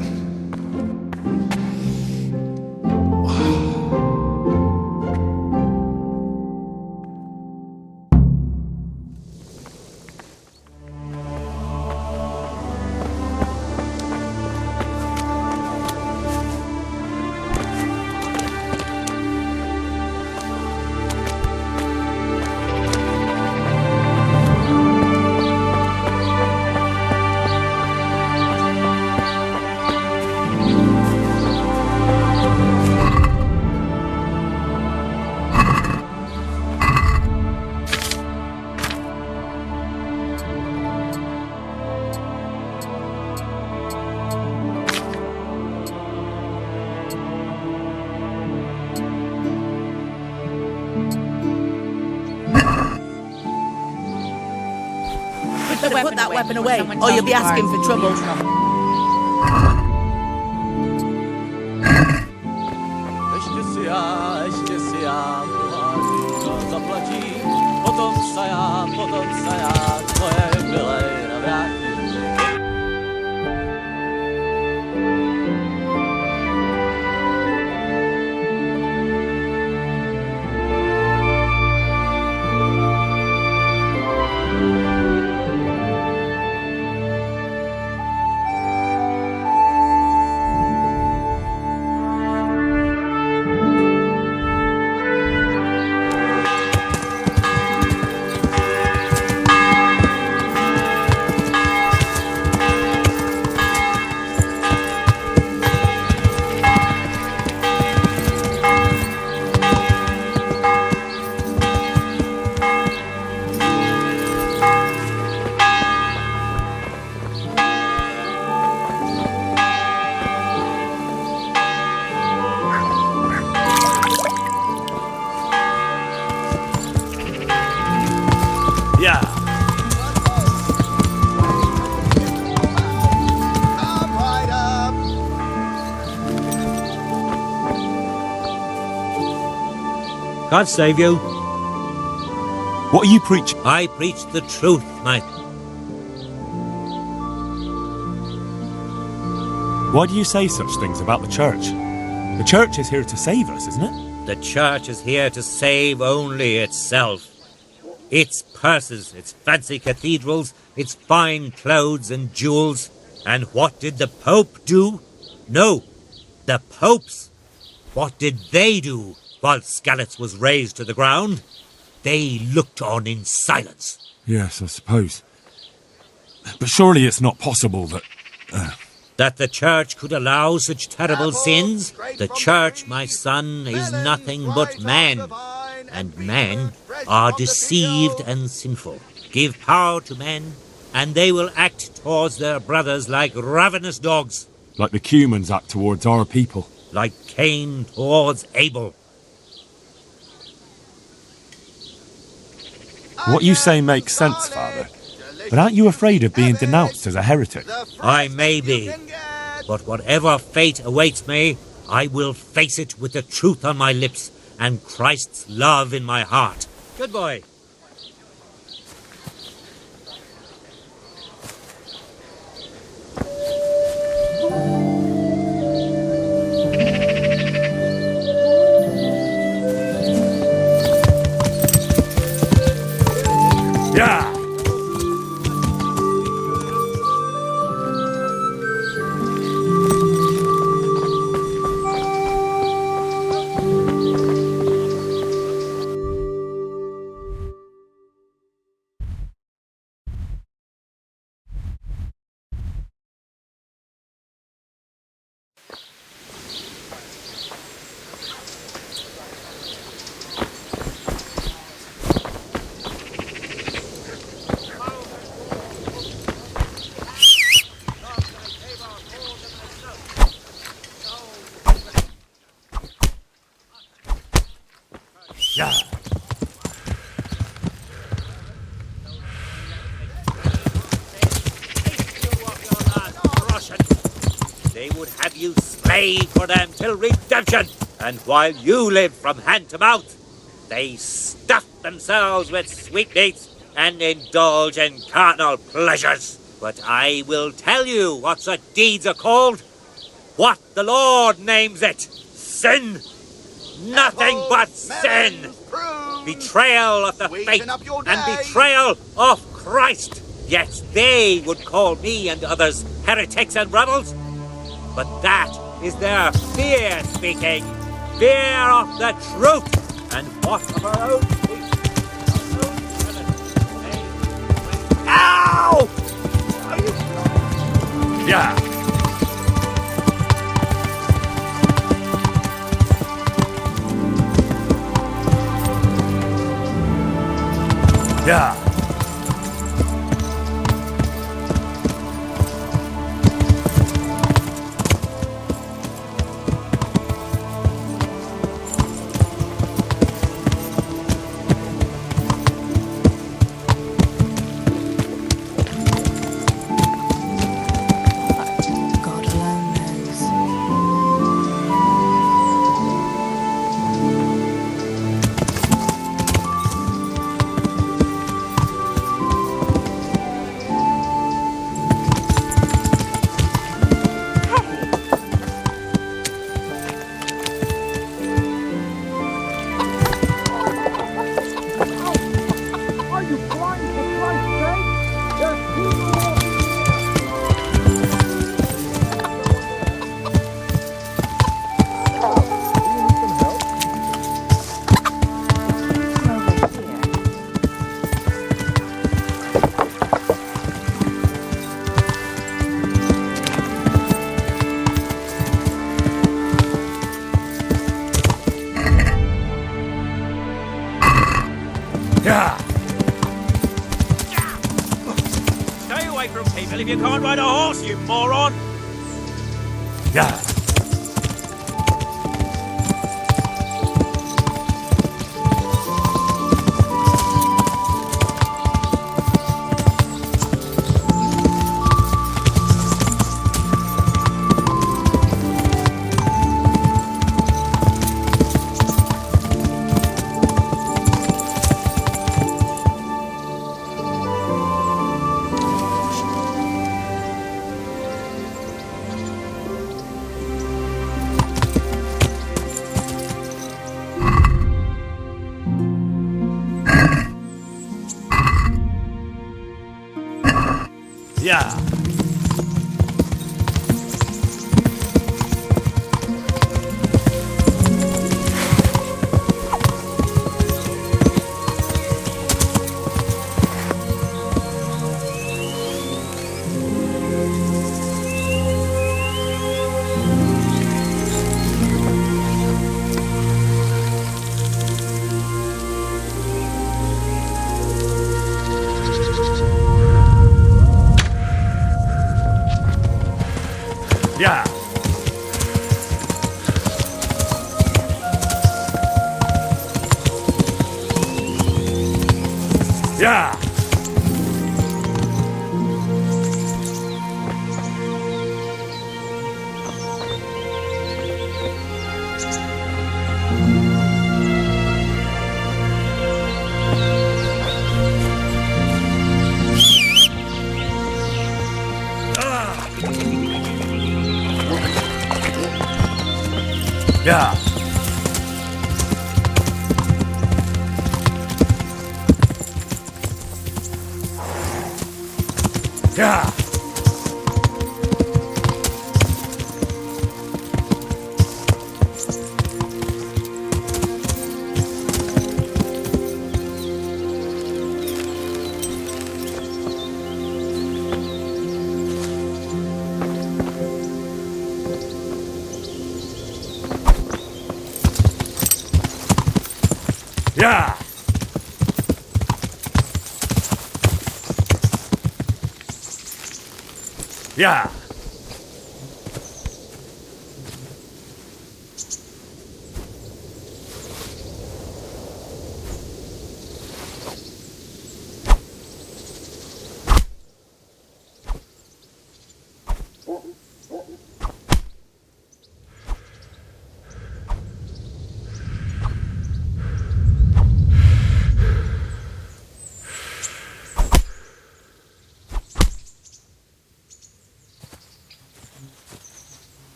Put that weapon away, or you'll be asking for trouble. God save you. What are you preaching? I preach the truth, mate. Why do you say such things about the church? The church is here to save us, isn't it? The church is here to save only itself. Its purses, its fancy cathedrals, its fine clothes and jewels. And what did the Pope do? No, the popes. What did they do while Skalitz was razed to the ground? They looked on in silence. Yes, I suppose. But surely it's not possible that... That the church could allow such terrible sins? The church, my son, is nothing but man. And men are deceived and sinful. Give power to men, and they will act towards their brothers like ravenous dogs. Like the Cumans act towards our people. Like Cain towards Abel. What you say makes sense, Father. But aren't you afraid of being denounced as a heretic? I may be, but whatever fate awaits me, I will face it with the truth on my lips and Christ's love in my heart. Good boy. Yeah! Yeah. They would have you slave for them till redemption, and while you live from hand to mouth, they stuff themselves with sweetmeats and indulge in carnal pleasures. But I will tell you what such deeds are called, what the Lord names it: sin. Nothing but sin. Betrayal of the faith and betrayal of Christ. Yet they would call me and others heretics and rebels. But that is their fear speaking. Fear of the truth and what of our own peace. Ow! Yeah! Yeah! God alone knows. Are you blind for Christ's sake? There's people. Yeah! Stay away from people if you can't ride a horse, you moron! Yeah! Yeah! Yeah! Yeah! Yeah. Yeah. Yeah. Yeah.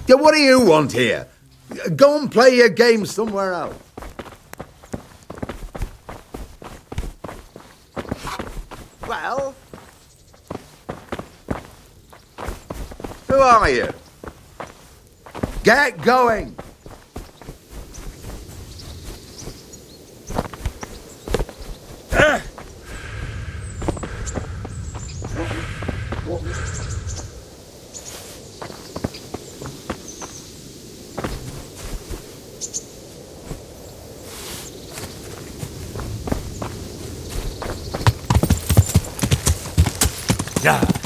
Yeah, what do you want here? Go and play your game somewhere else. Well? Who are you? Get going! Yeah.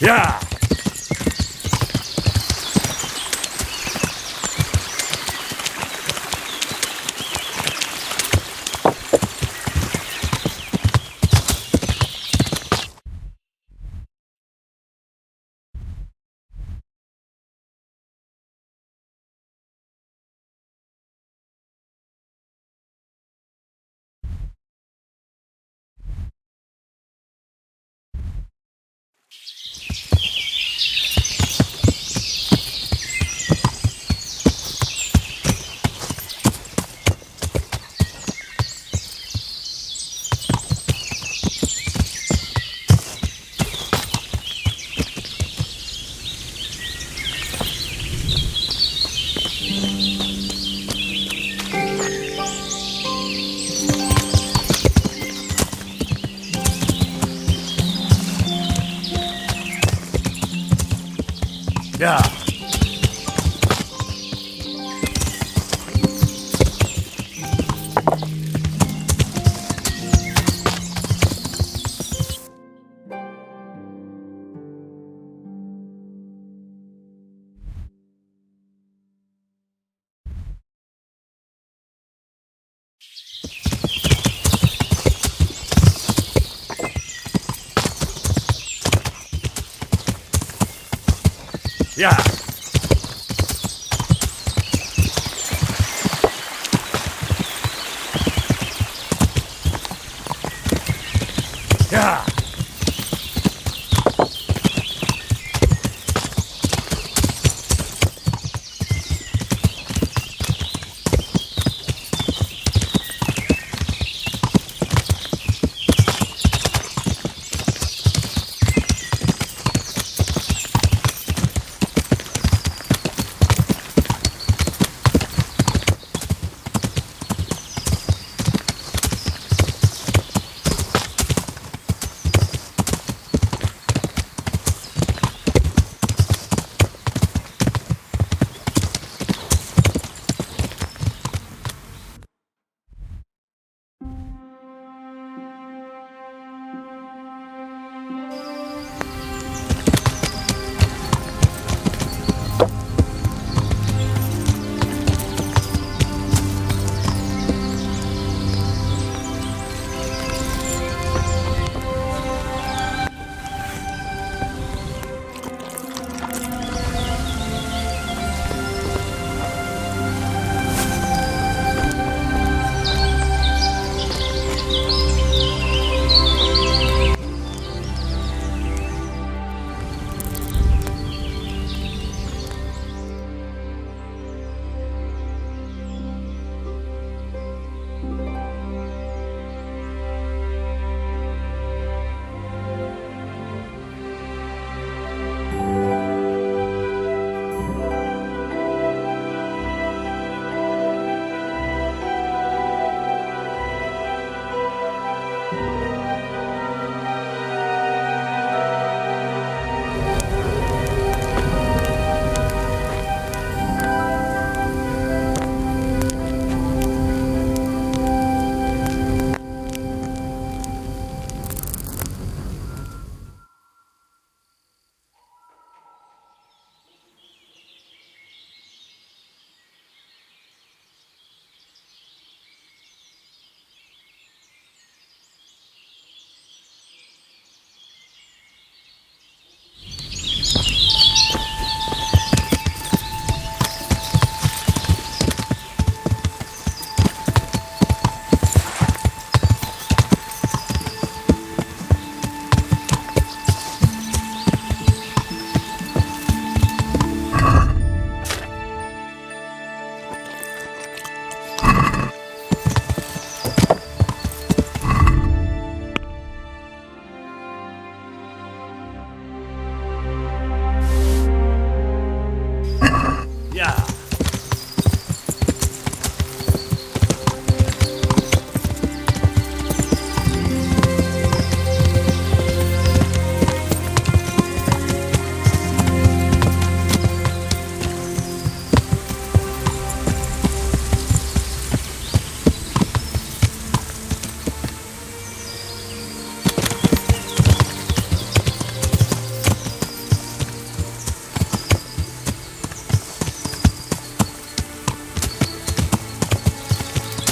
Yeah! Yeah. Yeah. Yeah.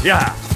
Yeah.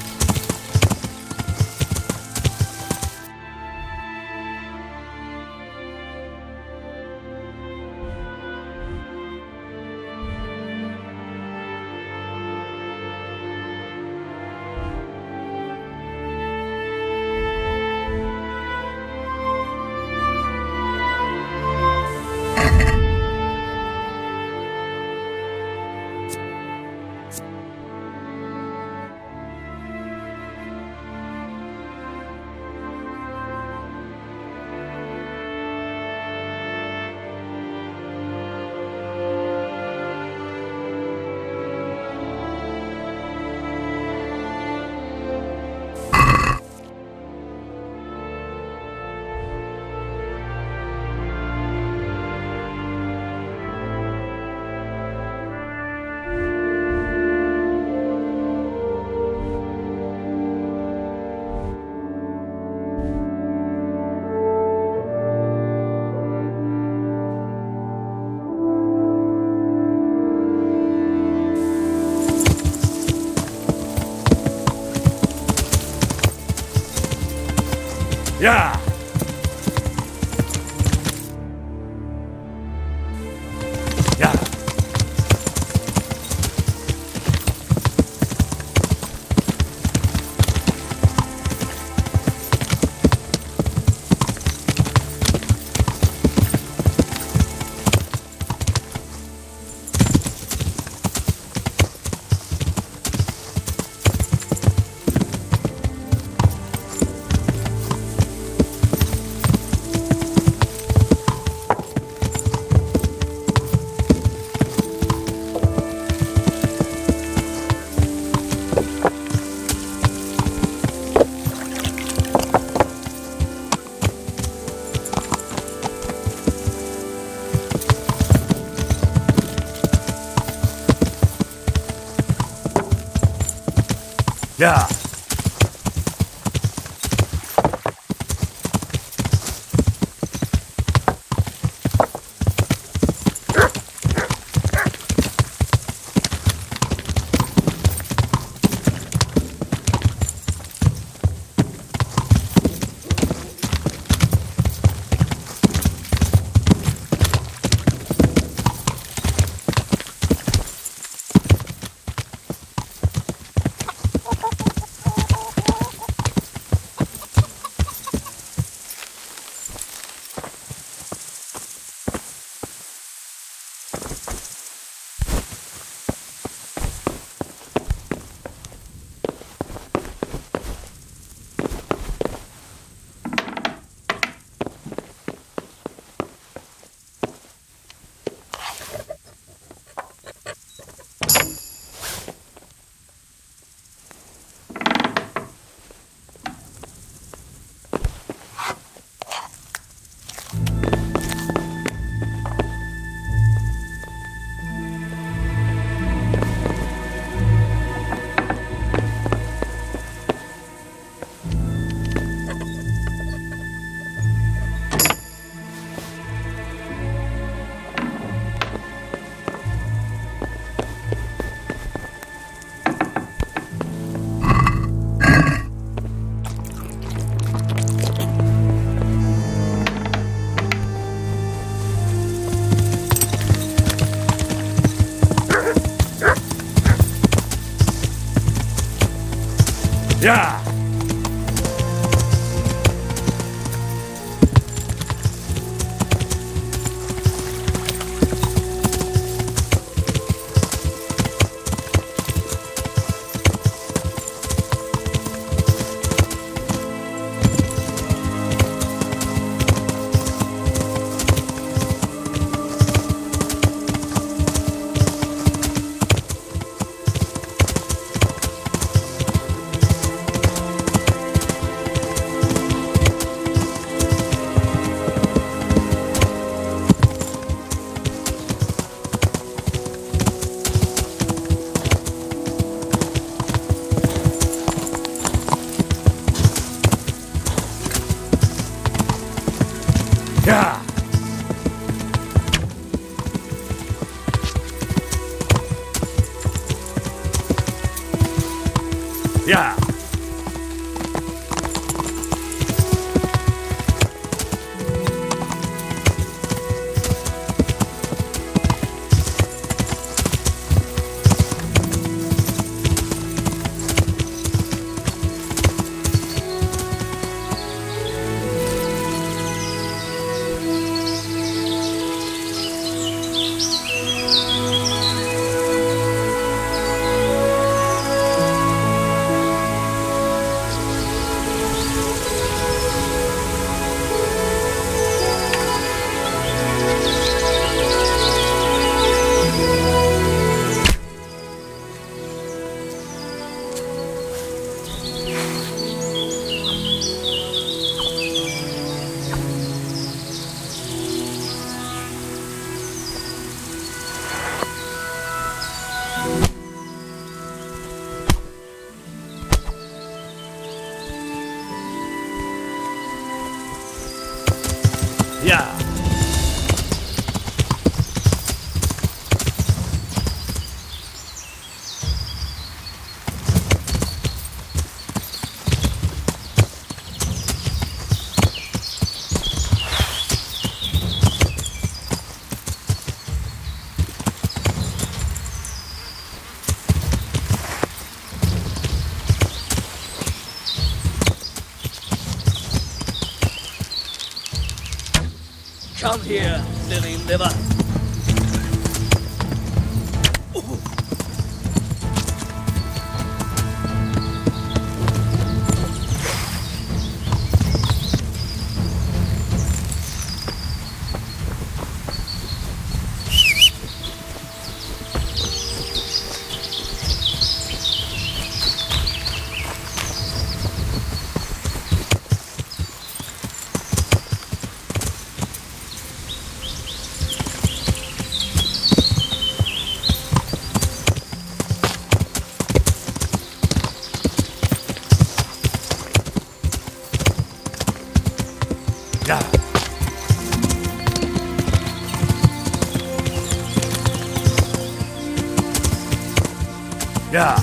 Yeah. Yeah. Yeah. Yeah. Yeah. Yeah. Come here, lily liver. Yeah.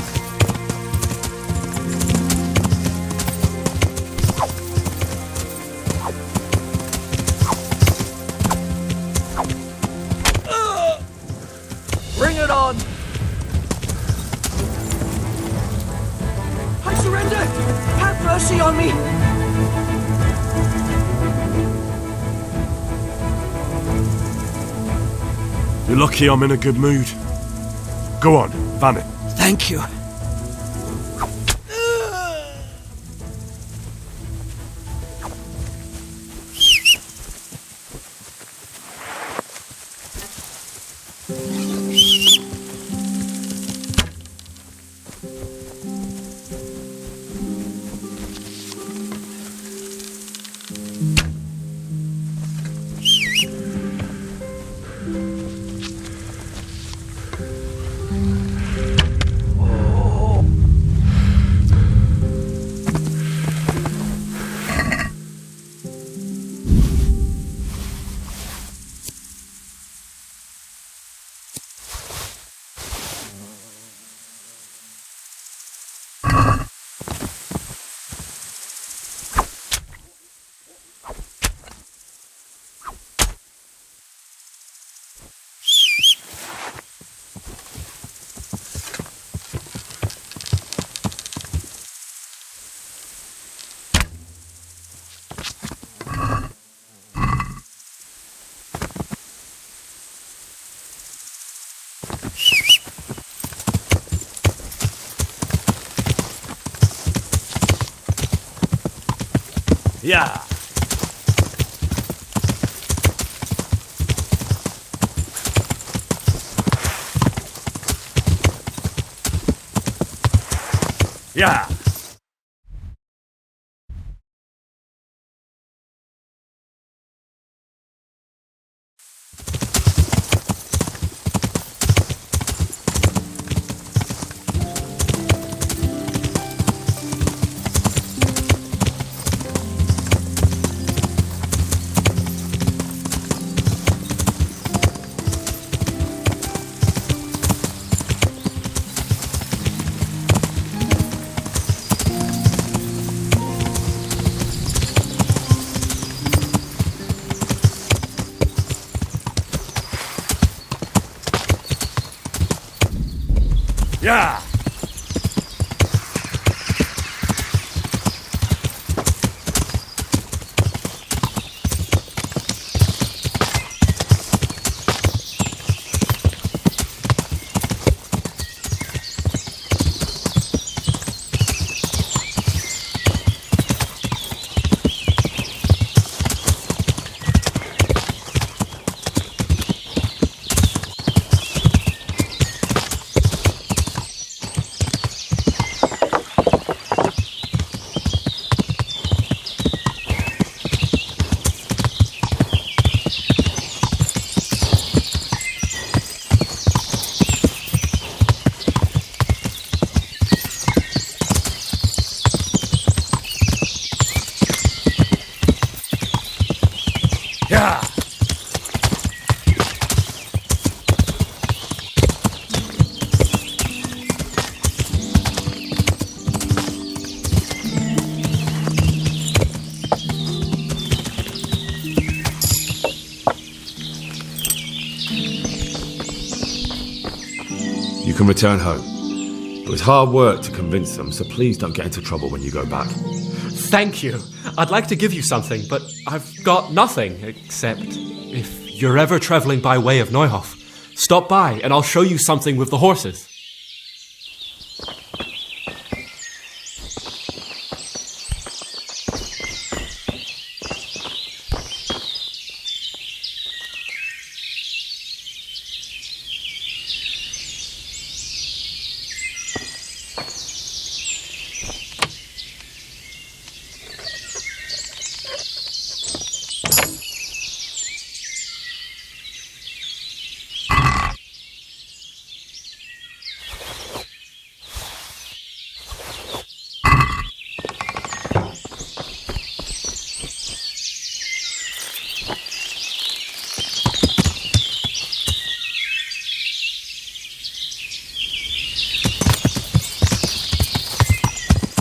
Bring it on! I surrender! Have mercy on me! You're lucky I'm in a good mood. Go on, van it. Thank you. Yeah. Yeah. Yeah! Yeah! You can return home. It was hard work to convince them, so please don't get into trouble when you go back. Thank you. I'd like to give you something, but I've got nothing, except if you're ever travelling by way of Neuhof, stop by and I'll show you something with the horses.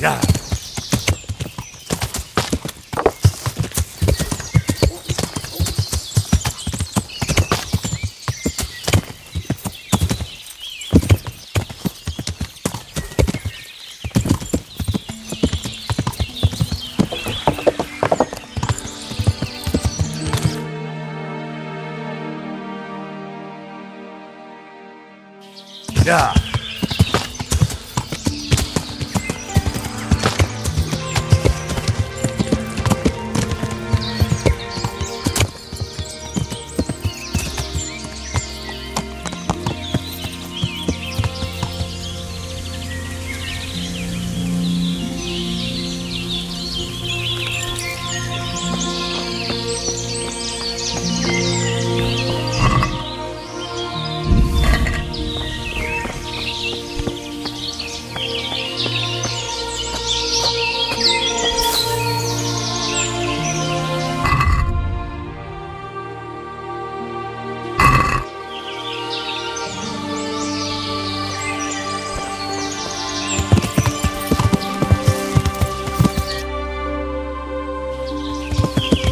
Yeah! Yeah!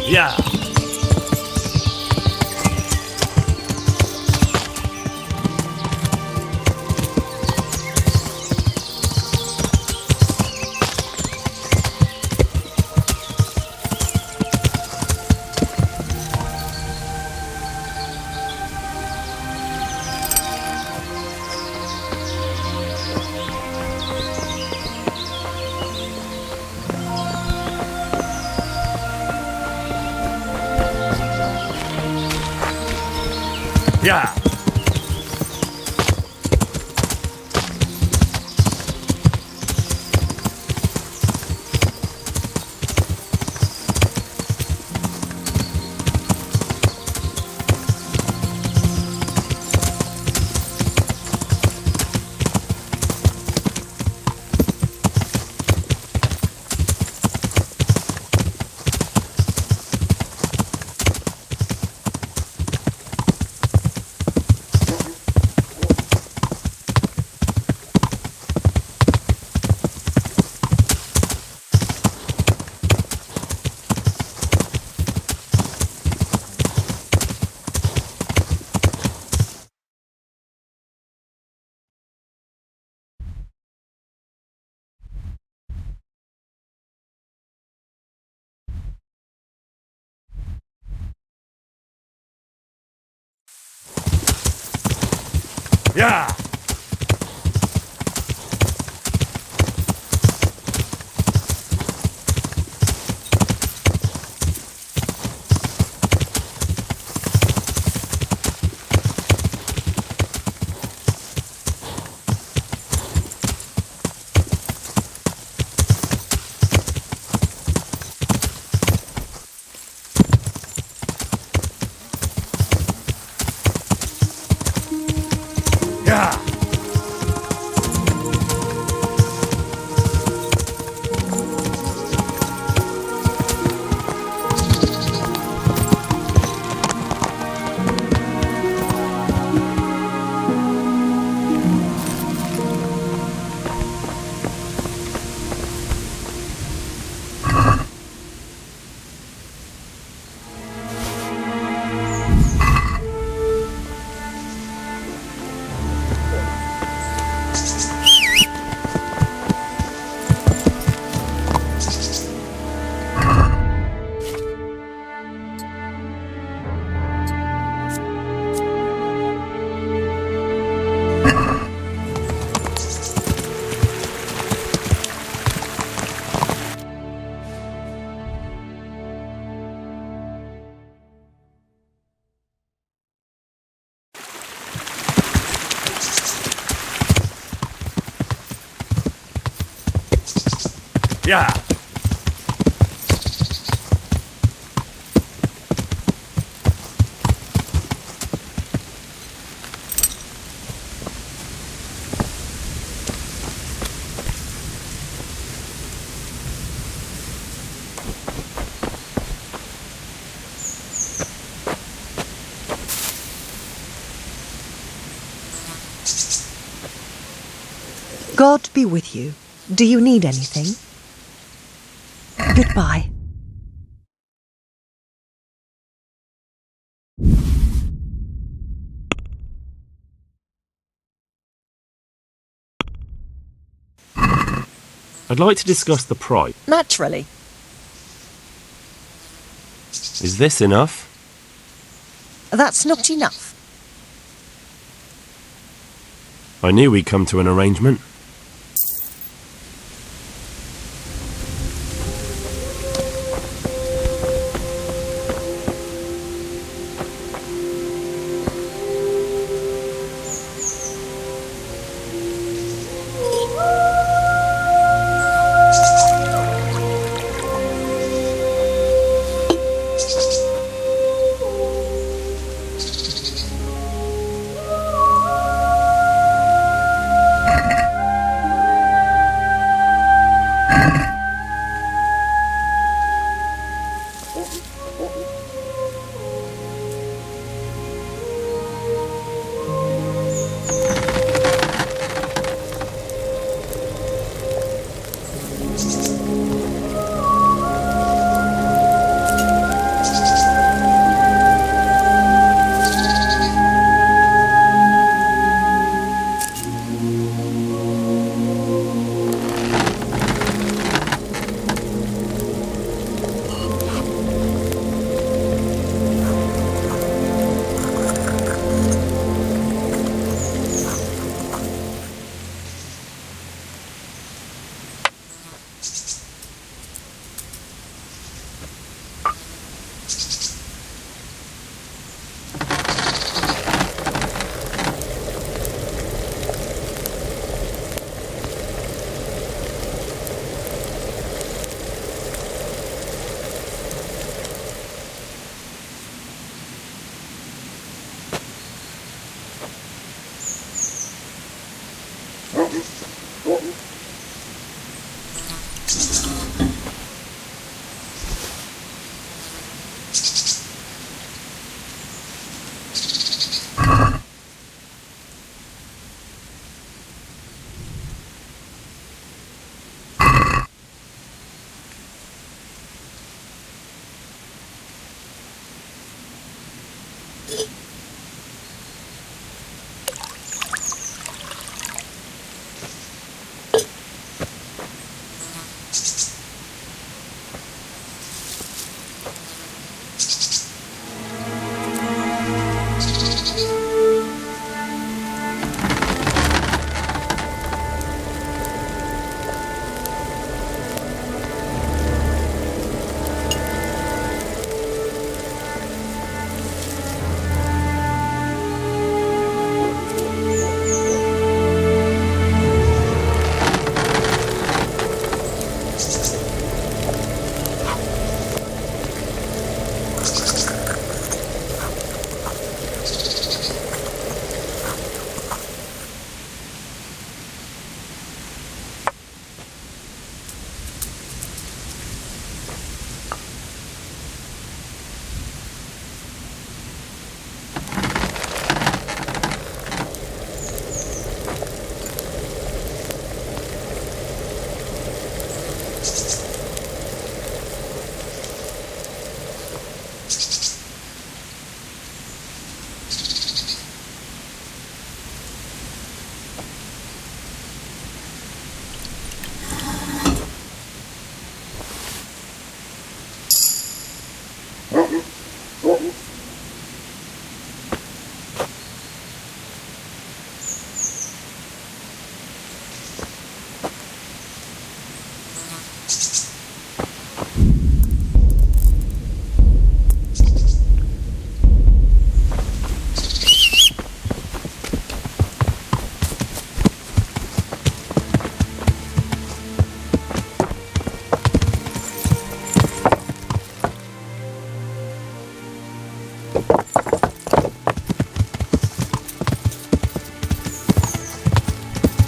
Yeah! Yeah! Yeah! Yeah! God be with you. Do you need anything? Goodbye. I'd like to discuss the price. Naturally. Is this enough? That's not enough. I knew we'd come to an arrangement.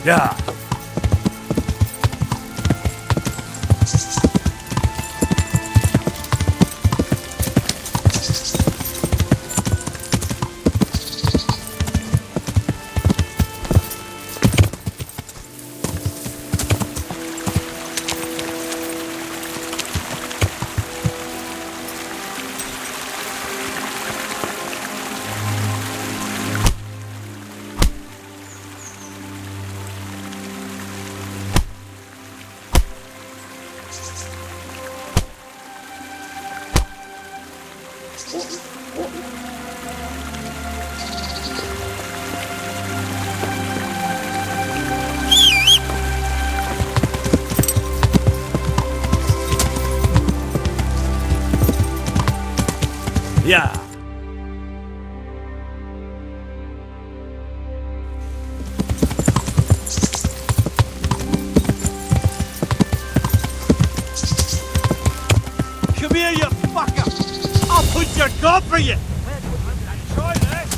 Yeah. Yeah. Come here, you fucker! I'll put your gob for you! Try this!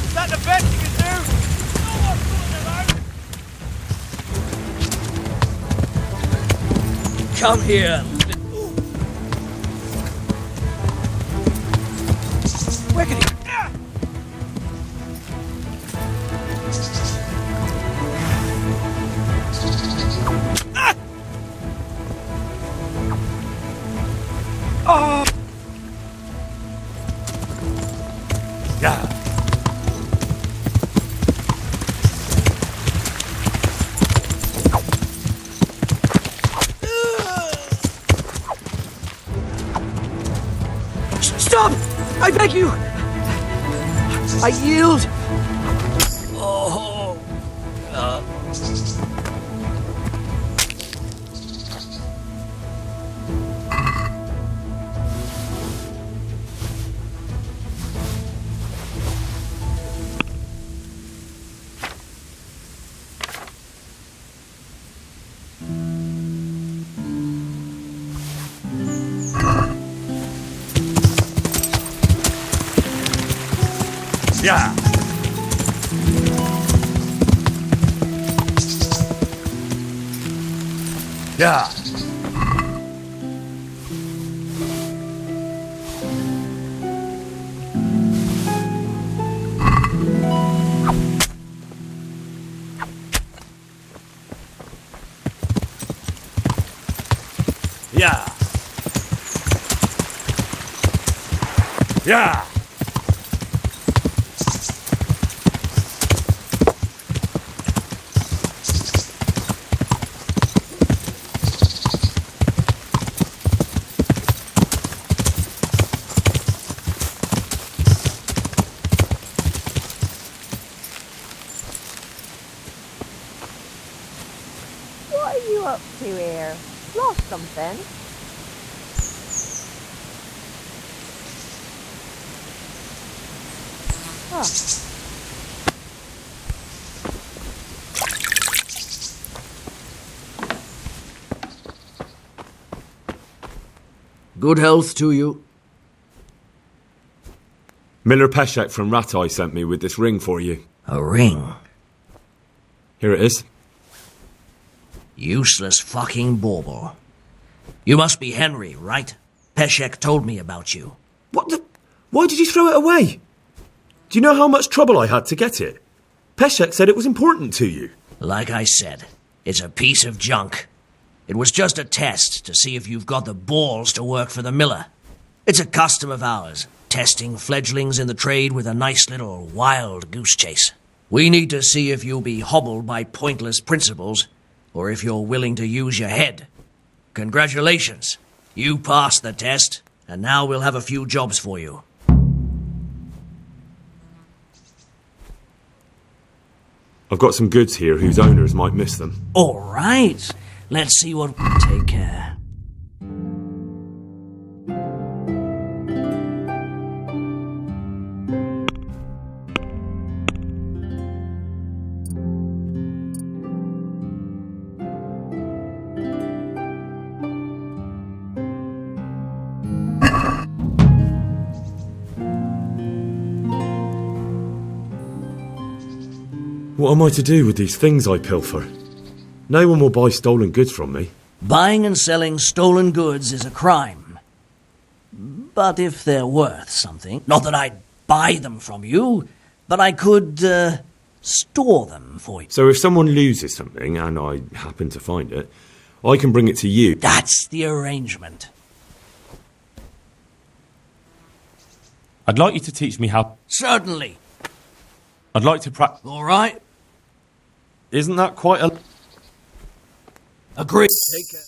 Is that the best you can do? No more fooling around! Come here. Where can he... Oh! Yeah. Stop! I beg you! I yield! Oh. Yeah. Yeah. Yeah. Yeah. What are you up to here? Lost something? Huh. Good health to you. Miller Peshek from Ratai sent me with this ring for you. A ring? Here it is. Useless fucking bauble. You must be Henry, right? Peshek told me about you. What the... Why did you throw it away? Do you know how much trouble I had to get it? Peshek said it was important to you. Like I said, it's a piece of junk. It was just a test to see if you've got the balls to work for the miller. It's a custom of ours, testing fledglings in the trade with a nice little wild goose chase. We need to see if you'll be hobbled by pointless principles, or if you're willing to use your head. Congratulations. You passed the test, and now we'll have a few jobs for you. I've got some goods here whose owners might miss them. All right. Let's see what... Take care. What am I to do with these things I pilfer? No one will buy stolen goods from me. Buying and selling stolen goods is a crime. But if they're worth something, not that I'd buy them from you, but I could, store them for you. So if someone loses something, and I happen to find it, I can bring it to you. That's the arrangement. I'd like you to teach me how... Certainly. I'd like to practice... All right. Isn't that quite a... Agreed. Take care.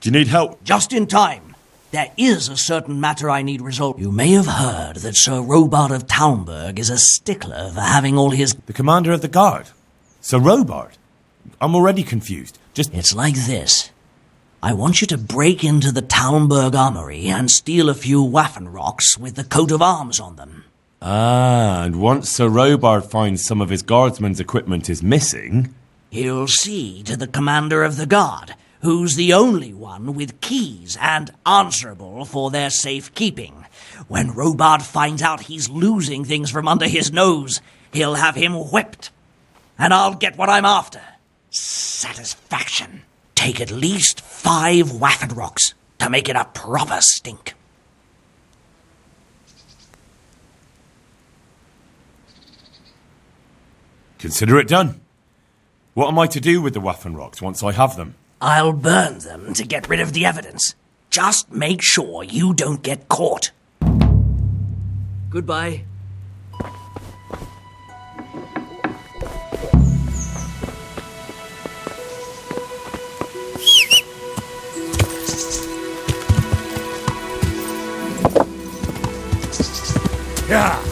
Do you need help? Just in time. There is a certain matter I need resolved. You may have heard that Sir Robard of Talmberg is a stickler for having all his... The commander of the guard? Sir Robard? I'm already confused. It's like this. I want you to break into the Talmberg armory and steal a few Waffen rocks with the coat of arms on them. Ah, and once Sir Robard finds some of his guardsmen's equipment is missing... He'll see to the commander of the guard, who's the only one with keys and answerable for their safekeeping. When Robard finds out he's losing things from under his nose, he'll have him whipped. And I'll get what I'm after. Satisfaction. Take at least 5 Waffen rocks to make it a proper stink. Consider it done. What am I to do with the Waffen rocks once I have them? I'll burn them to get rid of the evidence. Just make sure you don't get caught. Goodbye. Yeah.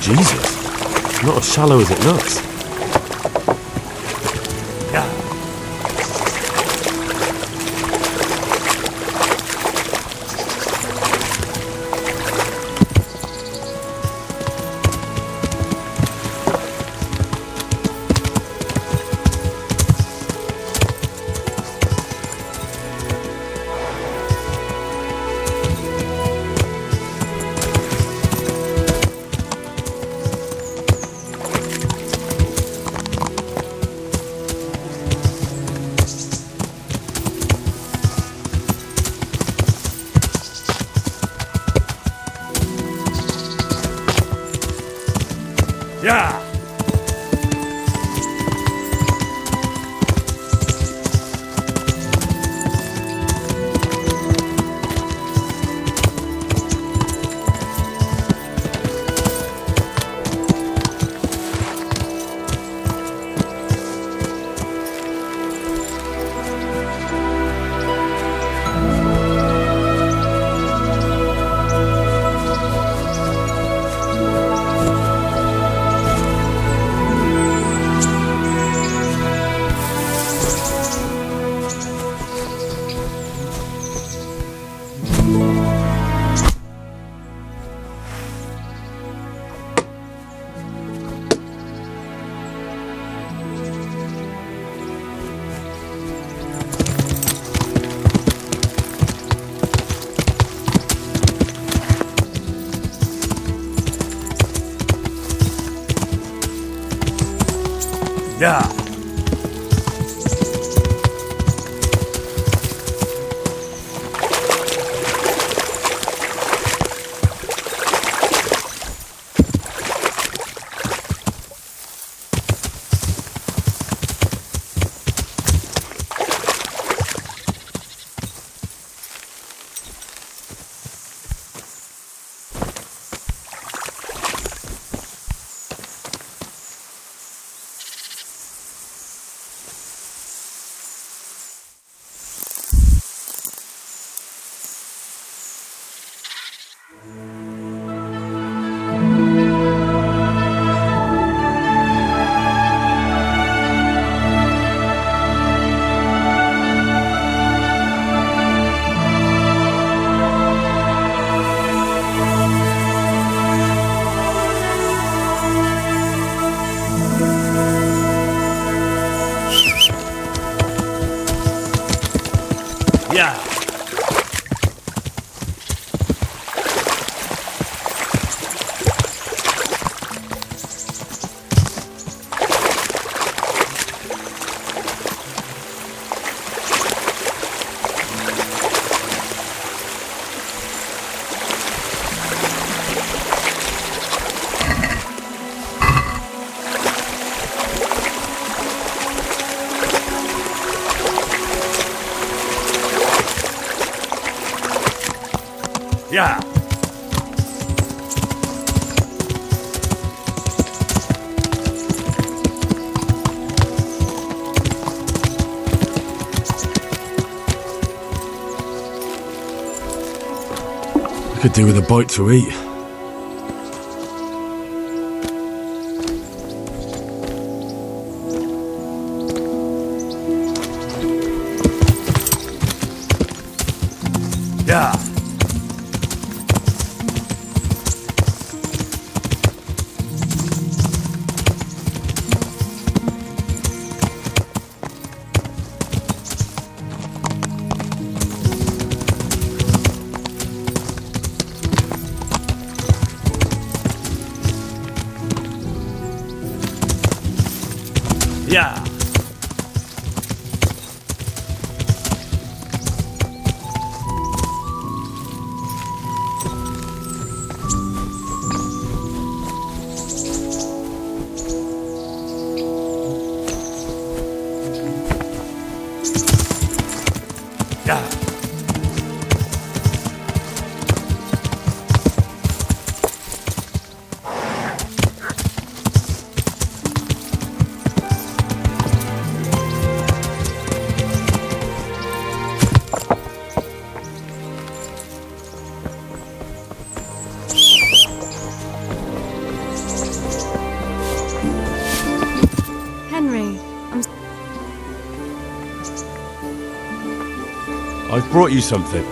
Jesus, not as shallow as it looks. Yeah. Yeah. Yeah. I could do with a bite to eat. Yeah. Yeah. Yeah. Henry, I've brought you something.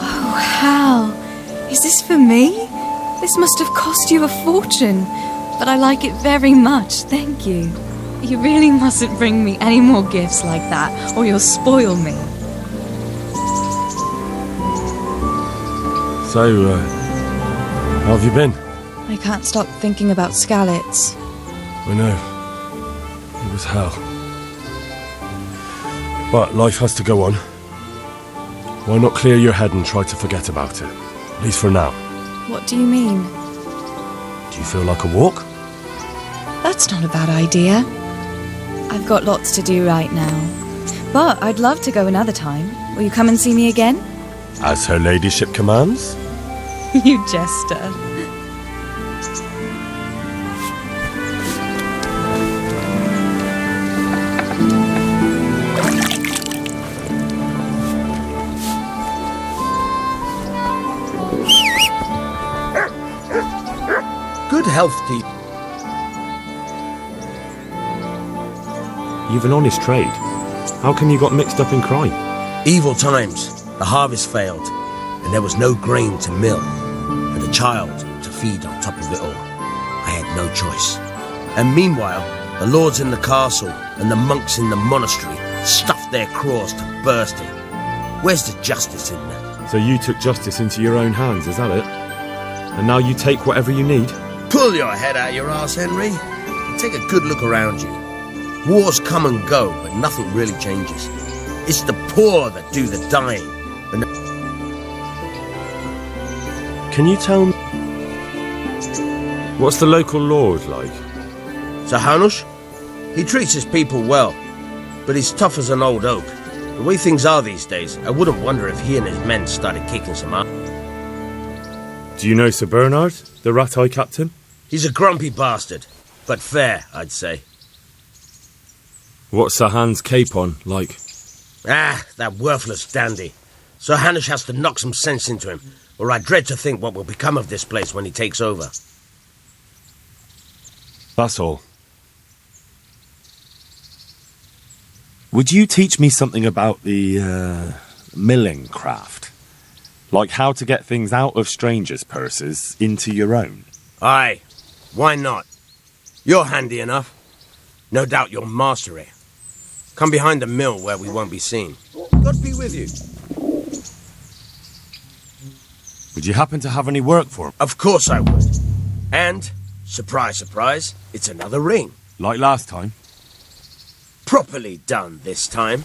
Oh, Hal. Is this for me? This must have cost you a fortune. But I like it very much, thank you. You really mustn't bring me any more gifts like that, or you'll spoil me. So, how have you been? I can't stop thinking about Skalitz. I know. It was hell. But life has to go on. Why not clear your head and try to forget about it? At least for now. What do you mean? Do you feel like a walk? That's not a bad idea. I've got lots to do right now. But I'd love to go another time. Will you come and see me again? As her ladyship commands? You jester. Good health to you. You've an honest trade. How come you got mixed up in crime? Evil times. The harvest failed, and there was no grain to mill, and a child to feed on top of it all. I had no choice. And meanwhile, the lords in the castle and the monks in the monastery stuffed their craws to bursting. Where's the justice in that? So you took justice into your own hands, is that it? And now you take whatever you need? Pull your head out your arse, Henry, and take a good look around you. Wars come and go, but nothing really changes. It's the poor that do the dying. And Can you tell me? What's the local lord like? Sahanush? He treats his people well, but he's tough as an old oak. The way things are these days, I wouldn't wonder if he and his men started kicking some ass. Do you know Sir Bernard, the rat-eye captain? He's a grumpy bastard, but fair, I'd say. What's Sahan's capon like? Ah, that worthless dandy. Sir Hanush has to knock some sense into him, or I dread to think what will become of this place when he takes over. That's all. Would you teach me something about the, milling craft? Like how to get things out of strangers' purses into your own? Aye, why not? You're handy enough. No doubt you'll master it. Come behind the mill where we won't be seen. God be with you. Would you happen to have any work for him? Of course I would. And, surprise, surprise, it's another ring. Like last time? Properly done this time.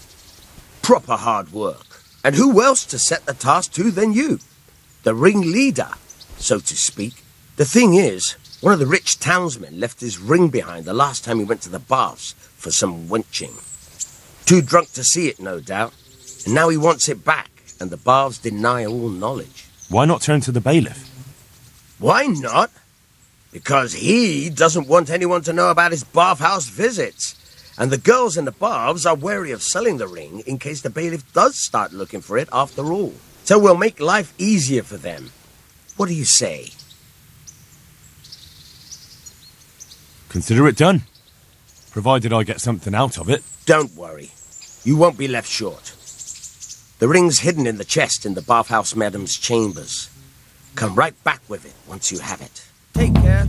Proper hard work. And who else to set the task to than you? The ringleader, so to speak. The thing is, one of the rich townsmen left his ring behind the last time he went to the baths for some wenching. Too drunk to see it, no doubt. And now he wants it back, and the Bavs deny all knowledge. Why not turn to the bailiff? Why not? Because he doesn't want anyone to know about his bathhouse visits. And the girls in the Bavs are wary of selling the ring in case the bailiff does start looking for it after all. So we'll make life easier for them. What do you say? Consider it done. Provided I get something out of it. Don't worry. You won't be left short. The ring's hidden in the chest in the bathhouse madam's chambers. Come right back with it once you have it. Take care.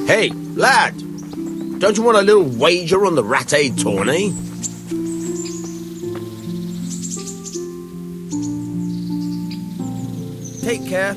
Hey, lad! Don't you want a little wager on the ratte tourney? Take care.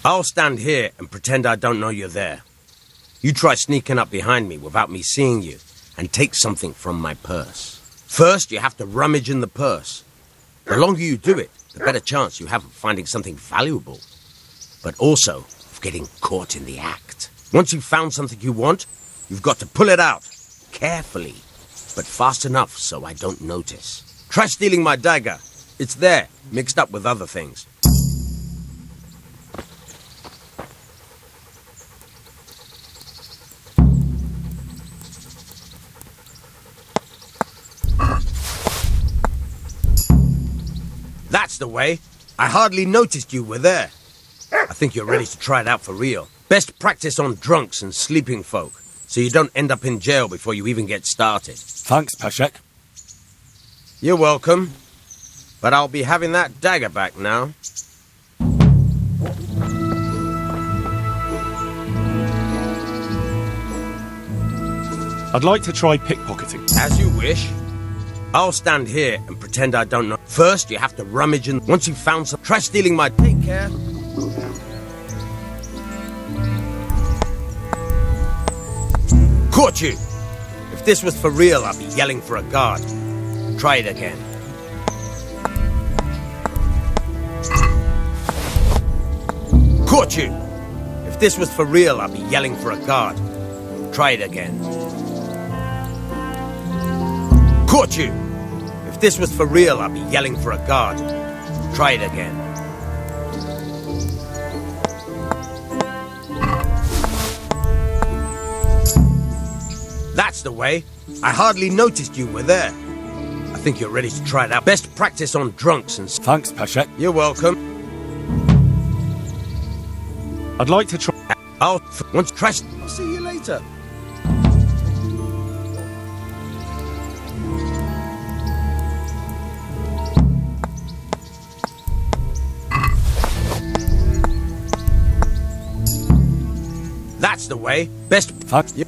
I'll stand here and pretend I don't know you're there. You try sneaking up behind me without me seeing you and take something from my purse. First, you have to rummage in the purse. The longer you do it, the better chance you have of finding something valuable, but also of getting caught in the act. Once you've found something you want, you've got to pull it out, carefully, but fast enough so I don't notice. Try stealing my dagger. It's there, mixed up with other things. That's the way. I hardly noticed you were there. I think you're ready to try it out for real. Best practice on drunks and sleeping folk, so you don't end up in jail before you even get started. Thanks, Peshek. You're welcome. But I'll be having that dagger back now. I'd like to try pickpocketing. As you wish. I'll stand here and pretend I don't know. First, you have to rummage in. Once you've found some, try stealing my... Take care. Caught you! If this was for real, I'd be yelling for a guard. Try it again. Caught you! If this was for real, I'd be yelling for a guard. Try it again. Caught you! If this was for real, I'd be yelling for a guard. Try it again. That's the way. I hardly noticed you were there. I think you're ready to try it out. Best practice on drunks and... Thanks, Peshek. You're welcome. I'd like to try... I'll see you later. That's the way. Best... Fuck. Yep.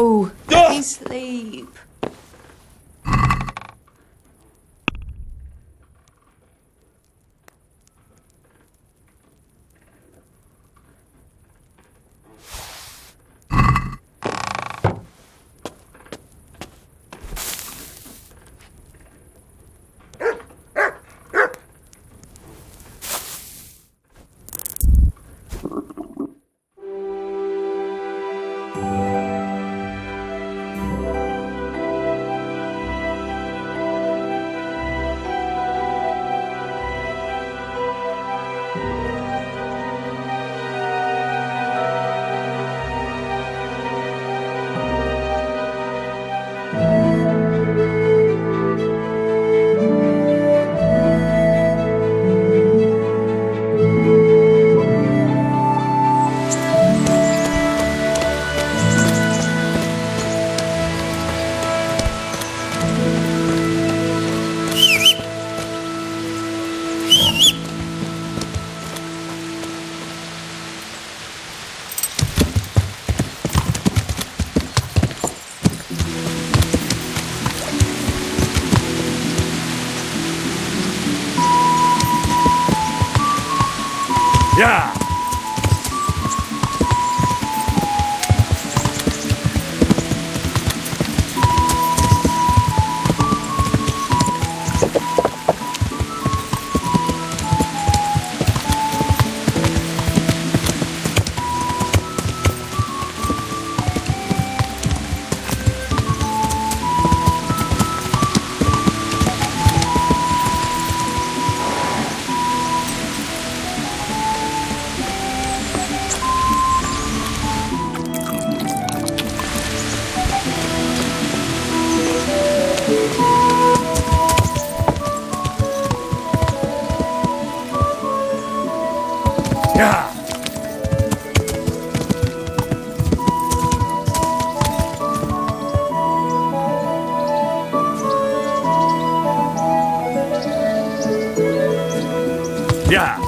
Oh, please sleep. Yeah! Yeah! Yeah!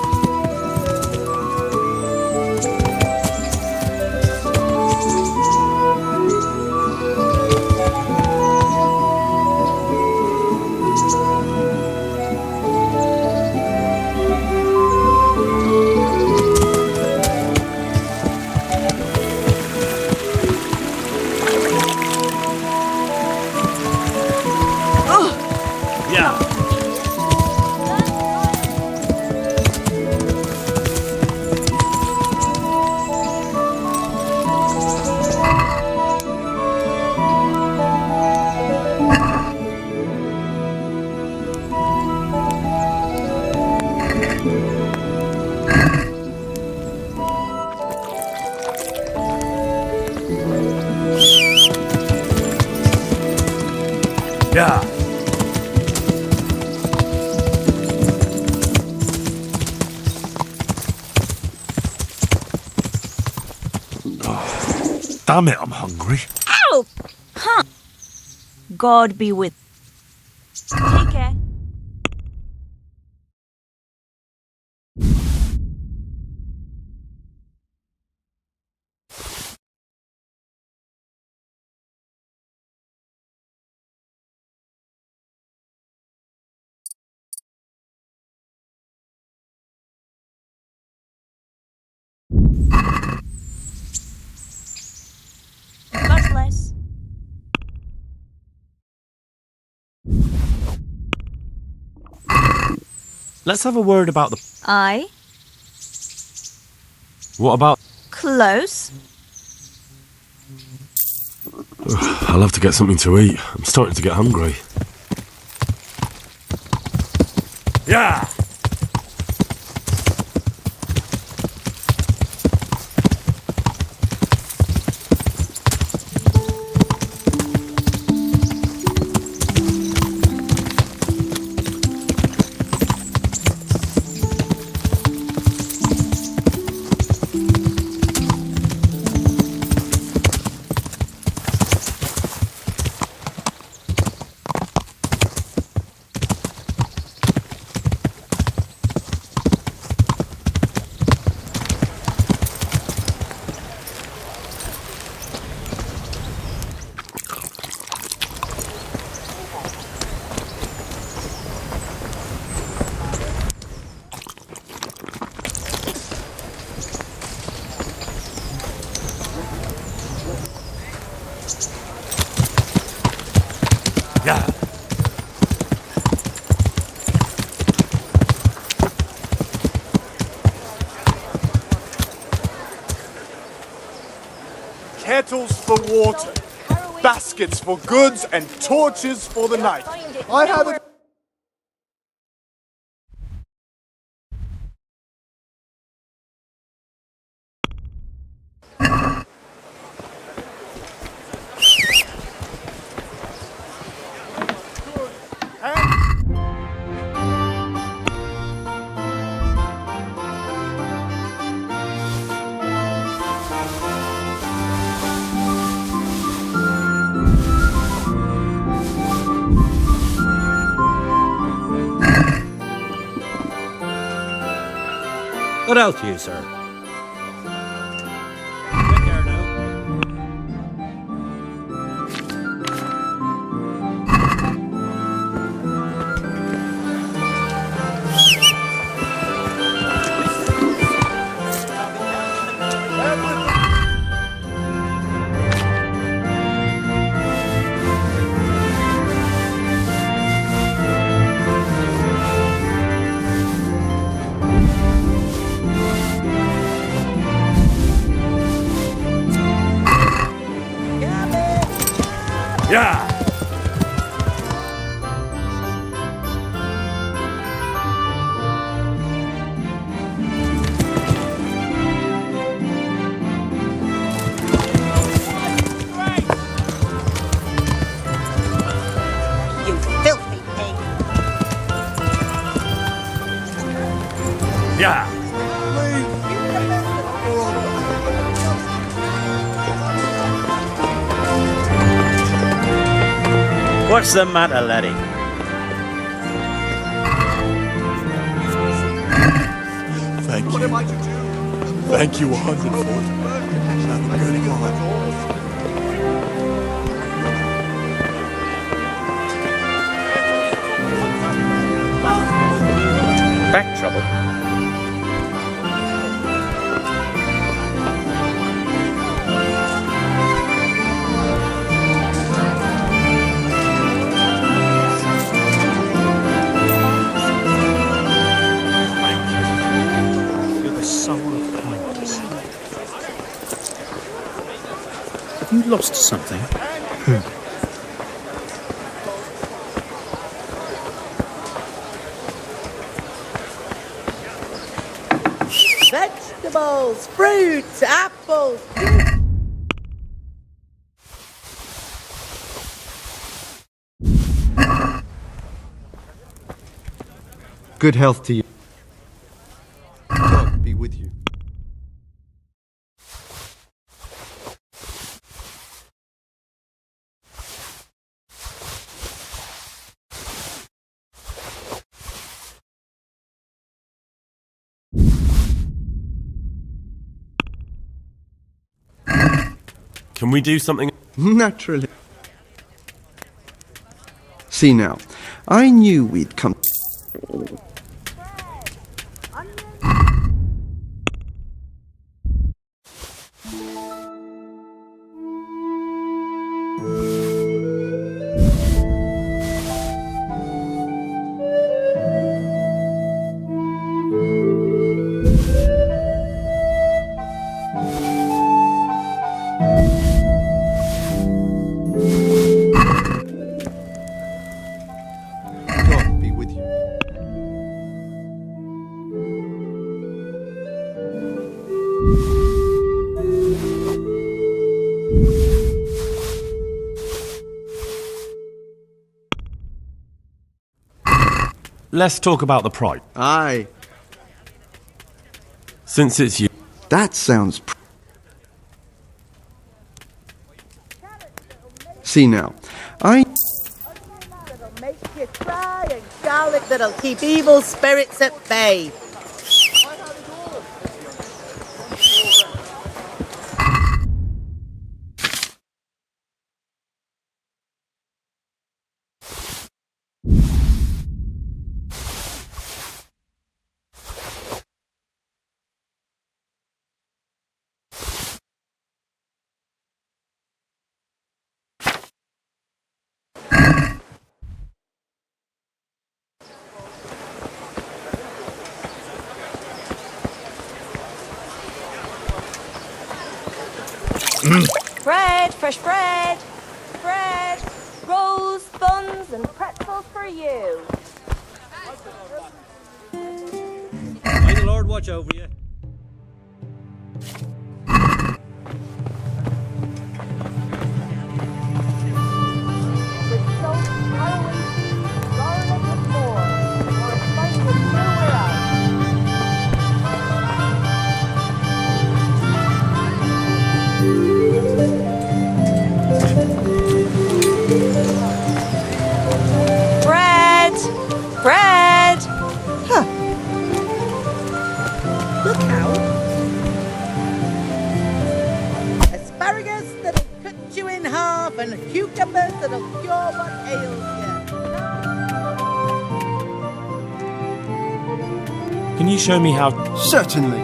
Yeah! Damn it, I'm hungry. Ow! Huh. God be with. Take care. God bless. Let's have a word about the... Aye. What about... Close. I'll have to get something to eat. I'm starting to get hungry. Yeah! Yeah. Kettles for water, baskets for goods, and torches for the night. I have a... What else to you, sir? Take care now. Yeah. You filthy pig. Yeah. What's the matter, laddie? Thank you. What am I to do? Thank you 100-fold. Have a good one. Back trouble? You're the soul of kindness. Have you lost something? Vegetables, fruits, apples. Good health to you. God be with you. Can we do something? Naturally. See now, I knew we'd come. God be with you. Let's talk about the price. Aye. Since it's you. That sounds. See now, I. That'll make you cry and garlic that'll keep evil spirits at bay. Bread, fresh bread. Bread, rolls, buns, and pretzels for you. May the Lord watch over you. Bread! Bread! Huh. Look out. Asparagus that'll cut you in half and cucumbers that'll cure what ails you. Can you show me how? Certainly.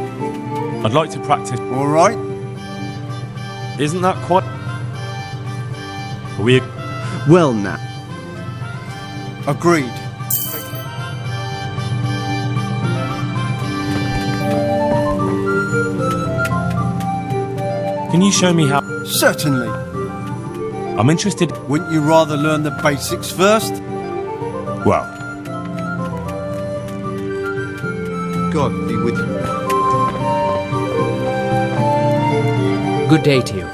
I'd like to practice. All right. Isn't that quite? Are we? Well, now. Agreed. Can you show me how? Certainly. I'm interested. Wouldn't you rather learn the basics first? Well, God be with you. Good day to you.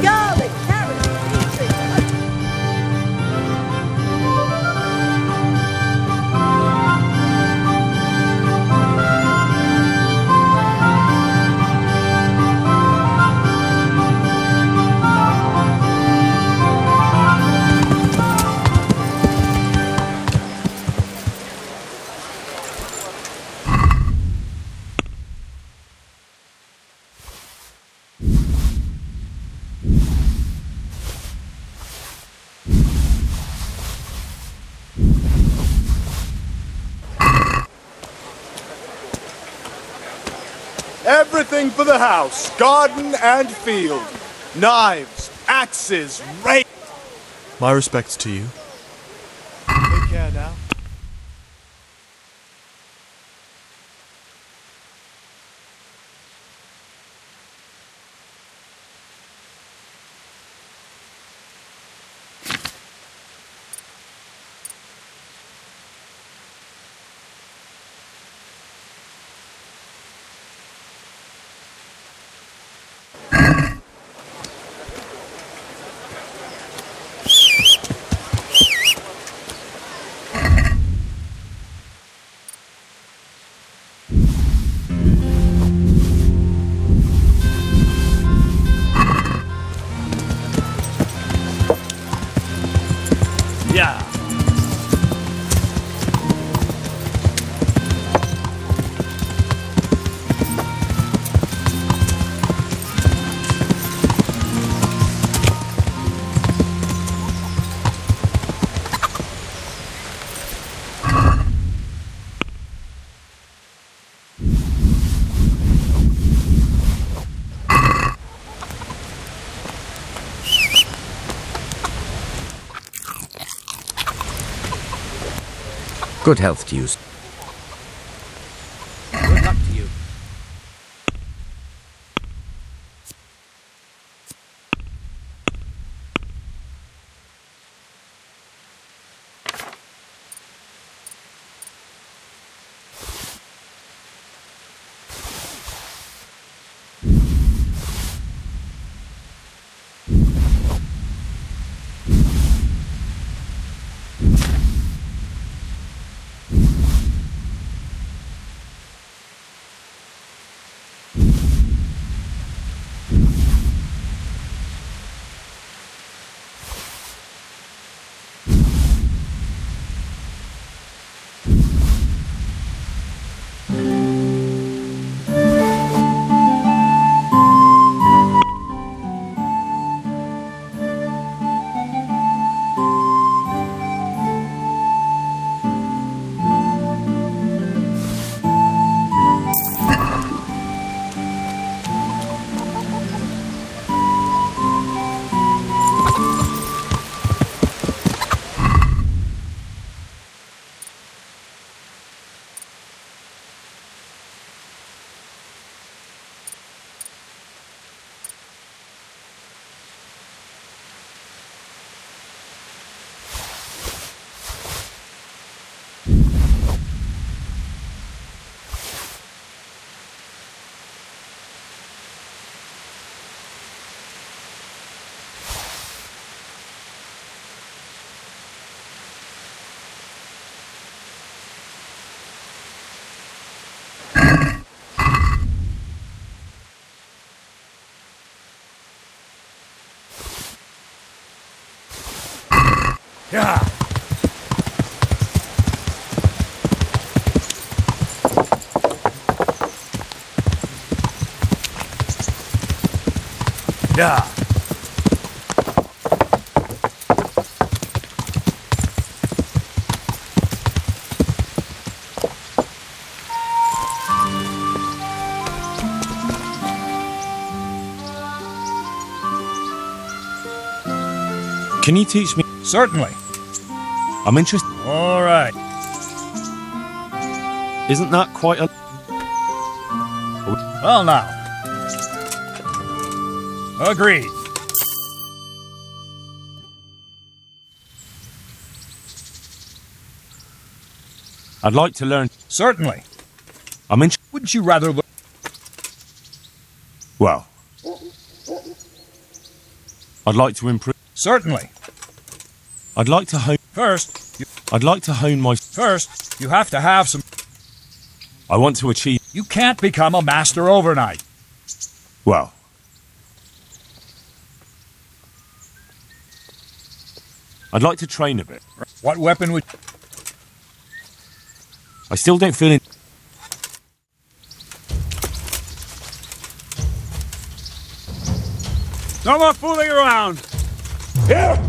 Garlic, carrots, beetroot. Everything for the house, garden and field. Knives, axes, rakes. My respects to you. Take care now. Yeah. Good health to you. Good luck to you. Yeah. Yeah. Can you teach me? Certainly. I'm interested. All right. Isn't that quite a... Well, now. Agreed. I'd like to learn... Certainly. I'm interested... Wouldn't you rather learn... Well... I'd like to improve... Certainly. I'd like to hone... First, I'd like to hone my... First, you have to have some... I want to achieve... You can't become a master overnight. Well... I'd like to train a bit. What weapon would... I still don't feel it... No more fooling around! Here!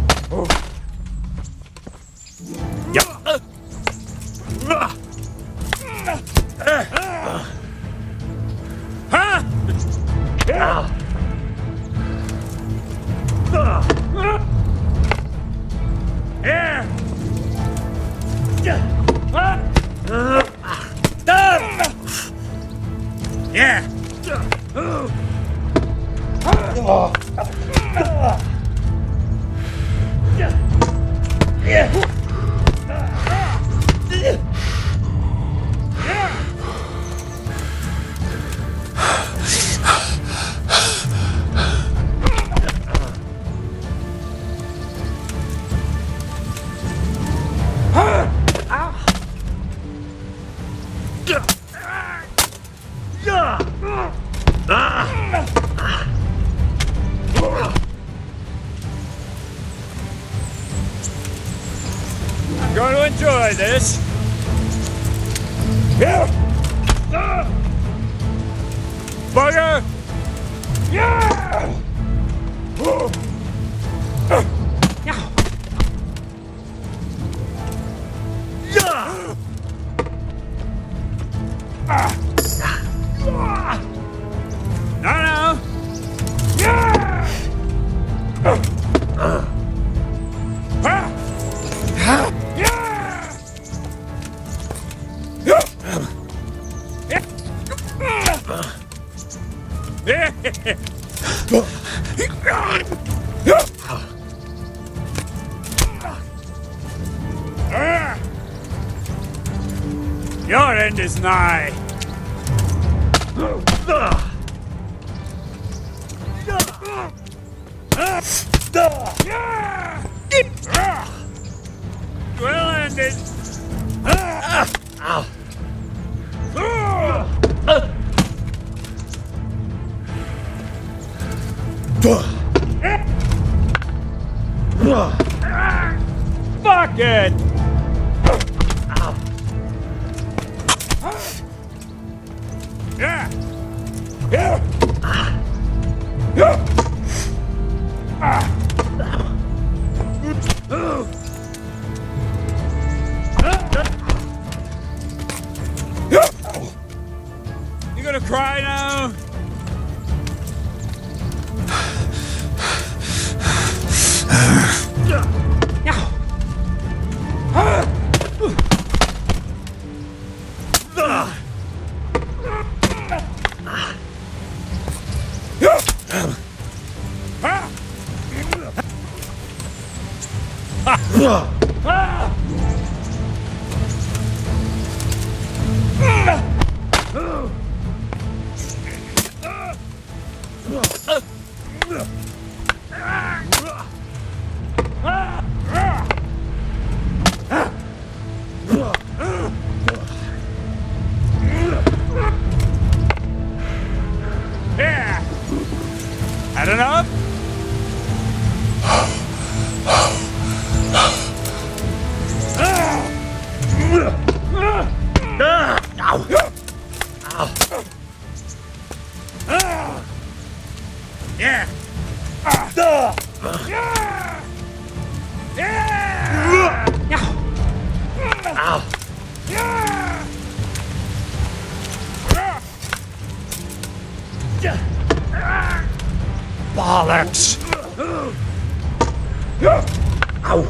I'm going to enjoy this. Here! Bugger! Yeah! No! Your end is nigh. Well ended. Fuck it! Yeah! Yeah! You gonna cry now? Had enough? Bollocks! Ow!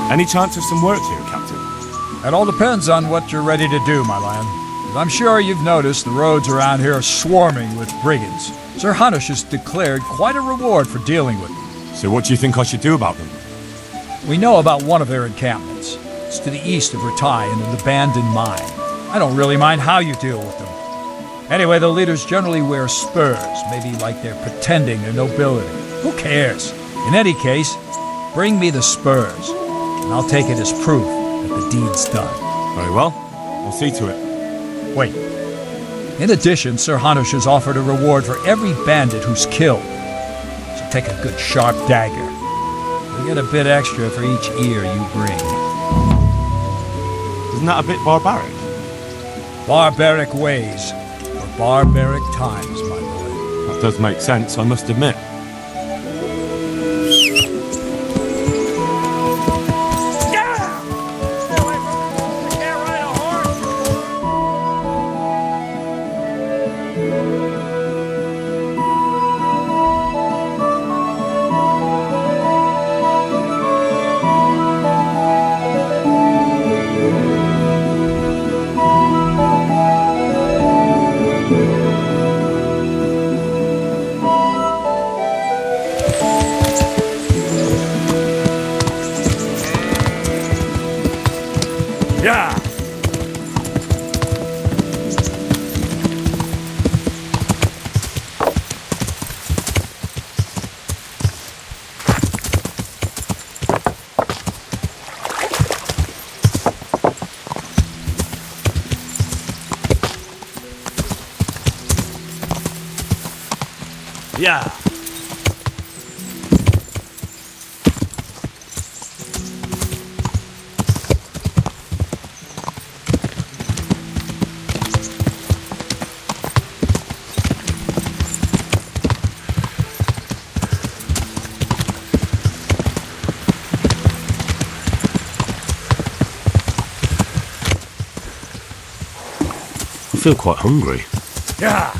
Any chance of some work here, Captain? It all depends on what you're ready to do, my lad. I'm sure you've noticed the roads around here are swarming with brigands. Sir Hanush has declared quite a reward for dealing with them. So what do you think I should do about them? We know about one of their encampments. It's to the east of Ratai in an abandoned mine. I don't really mind how you deal with them. Anyway, the leaders generally wear spurs, maybe like they're pretending their nobility. Who cares? In any case, bring me the spurs, and I'll take it as proof that the deed's done. Very well. I'll see to it. Wait. In addition, Sir Hanush has offered a reward for every bandit who's killed. So take a good sharp dagger. You'll get a bit extra for each ear you bring. Isn't that a bit barbaric? Barbaric ways for barbaric times, my boy. That does make sense, I must admit. Yeah. I feel quite hungry. Yeah.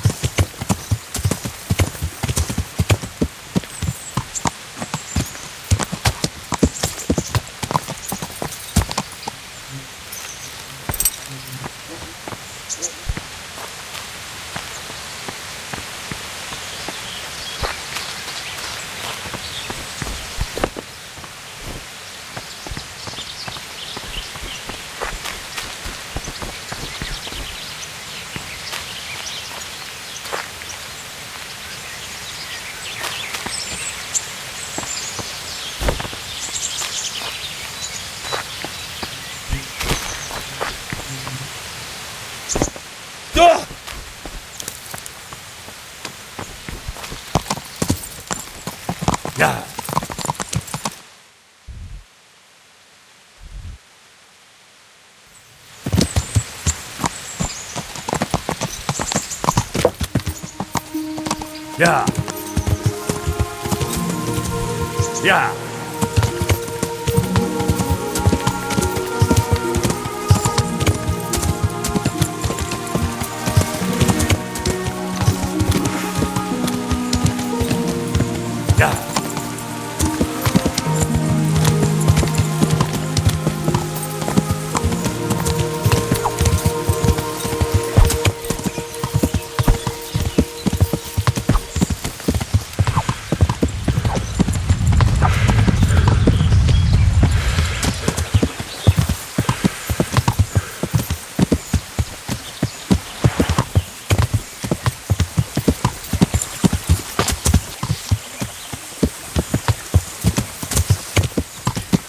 Yeah. Yeah. Yeah.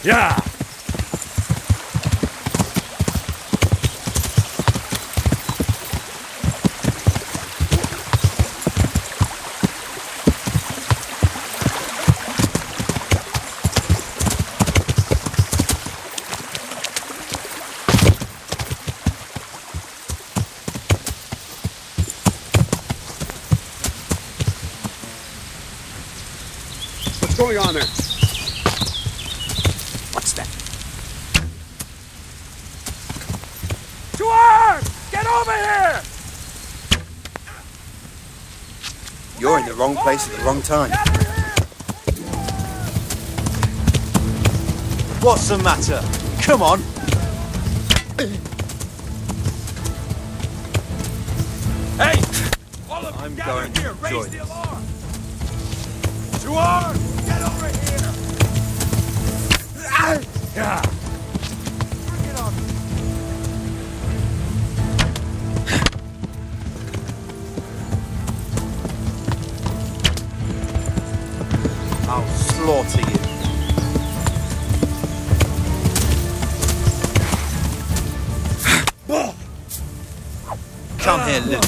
Yeah. What's going on there? What's that? Tuan! Get over here! You're in the wrong place at the wrong time. What's the matter? Come on. Hey! All of you I'm gather going to here! join Raise the us. alarm! Tuan! Get over here! Yeah. Bring it on! I'll slaughter you. Come here, Luke.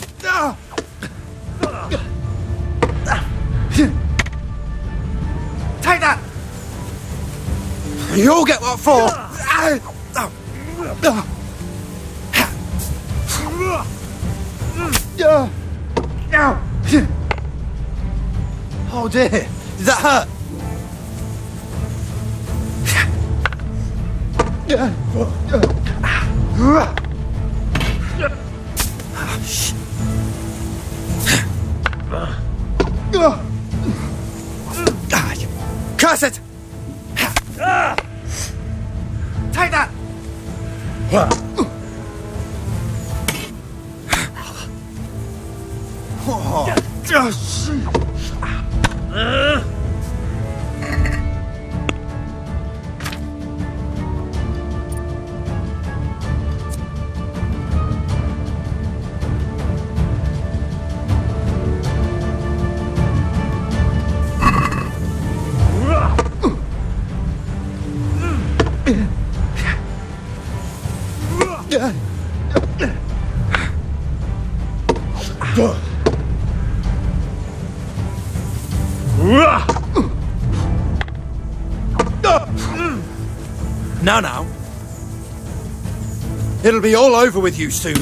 Take that! You'll get what for! Oh dear, did that hurt? Curse it! Take that! Now. It'll be all over with you soon.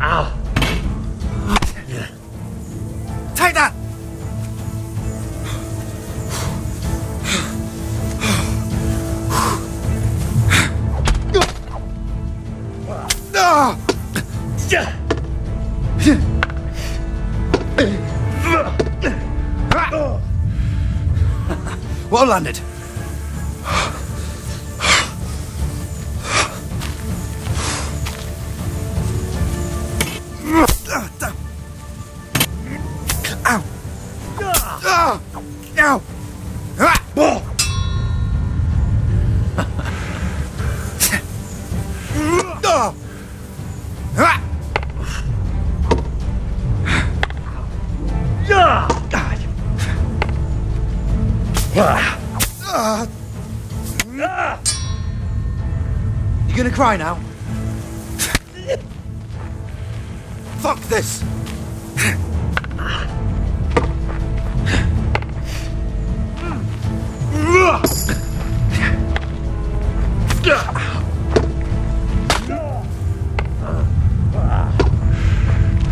Ow. Take that! Well landed. Ow! Ow! You gonna cry now? Fuck this!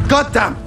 Goddamn!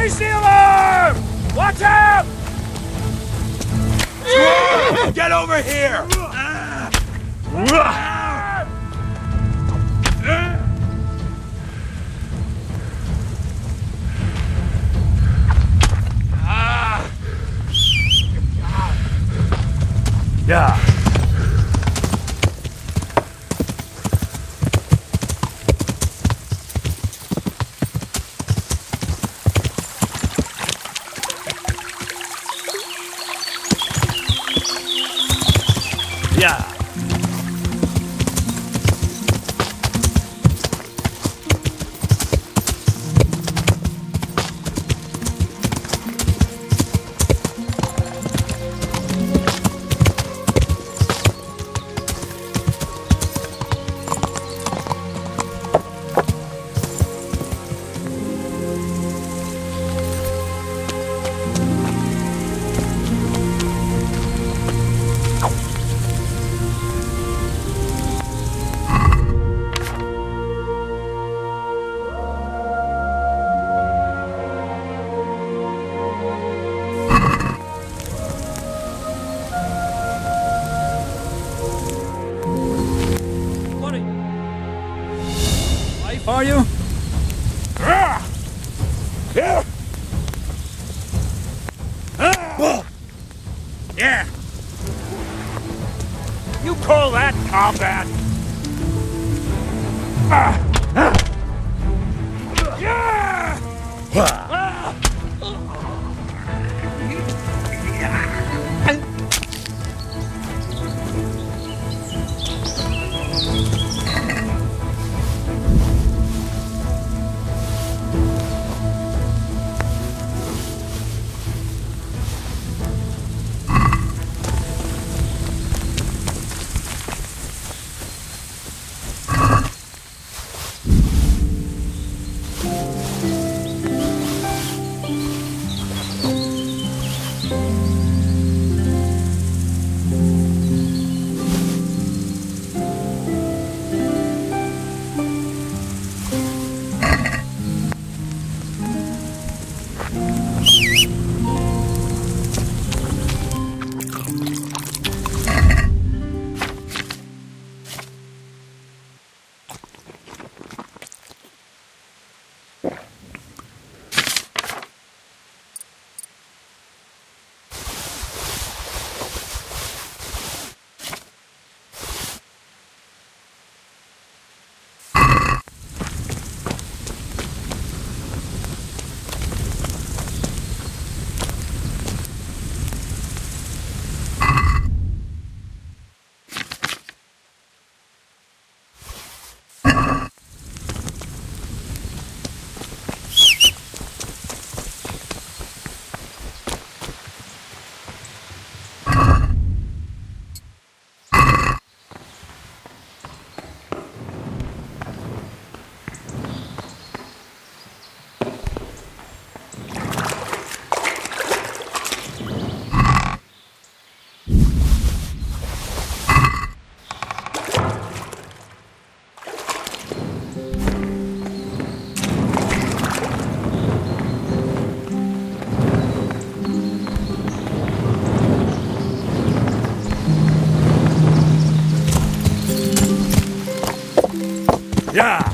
Raise the alarm! Watch out! Get over here! Yeah. Yeah. Are you? Here! Yeah! You call that combat? Yeah! Yeah! Yeah. Yeah!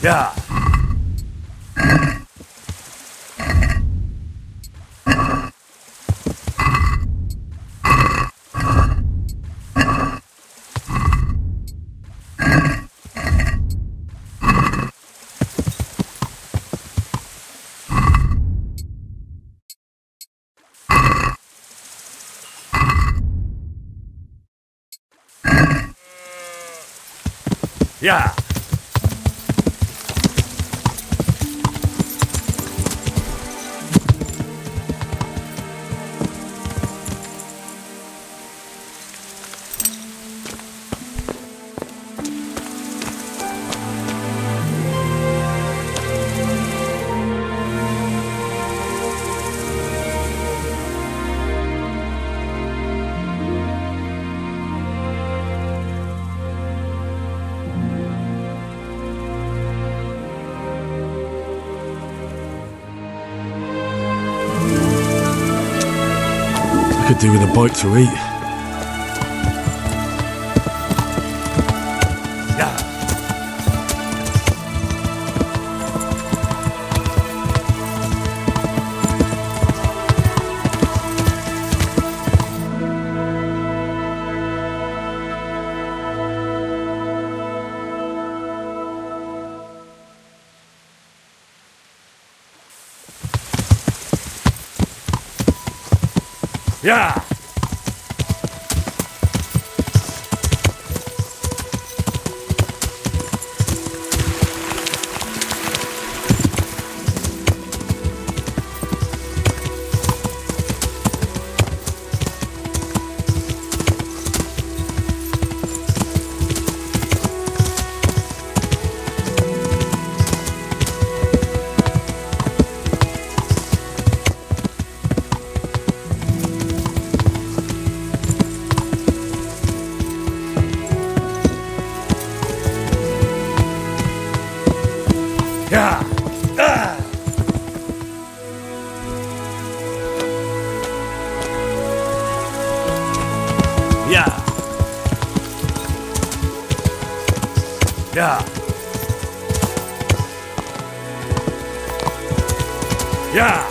Yeah. Yeah. Could do with a bite to eat. Yeah. Yeah. Yeah. Yeah. Yeah.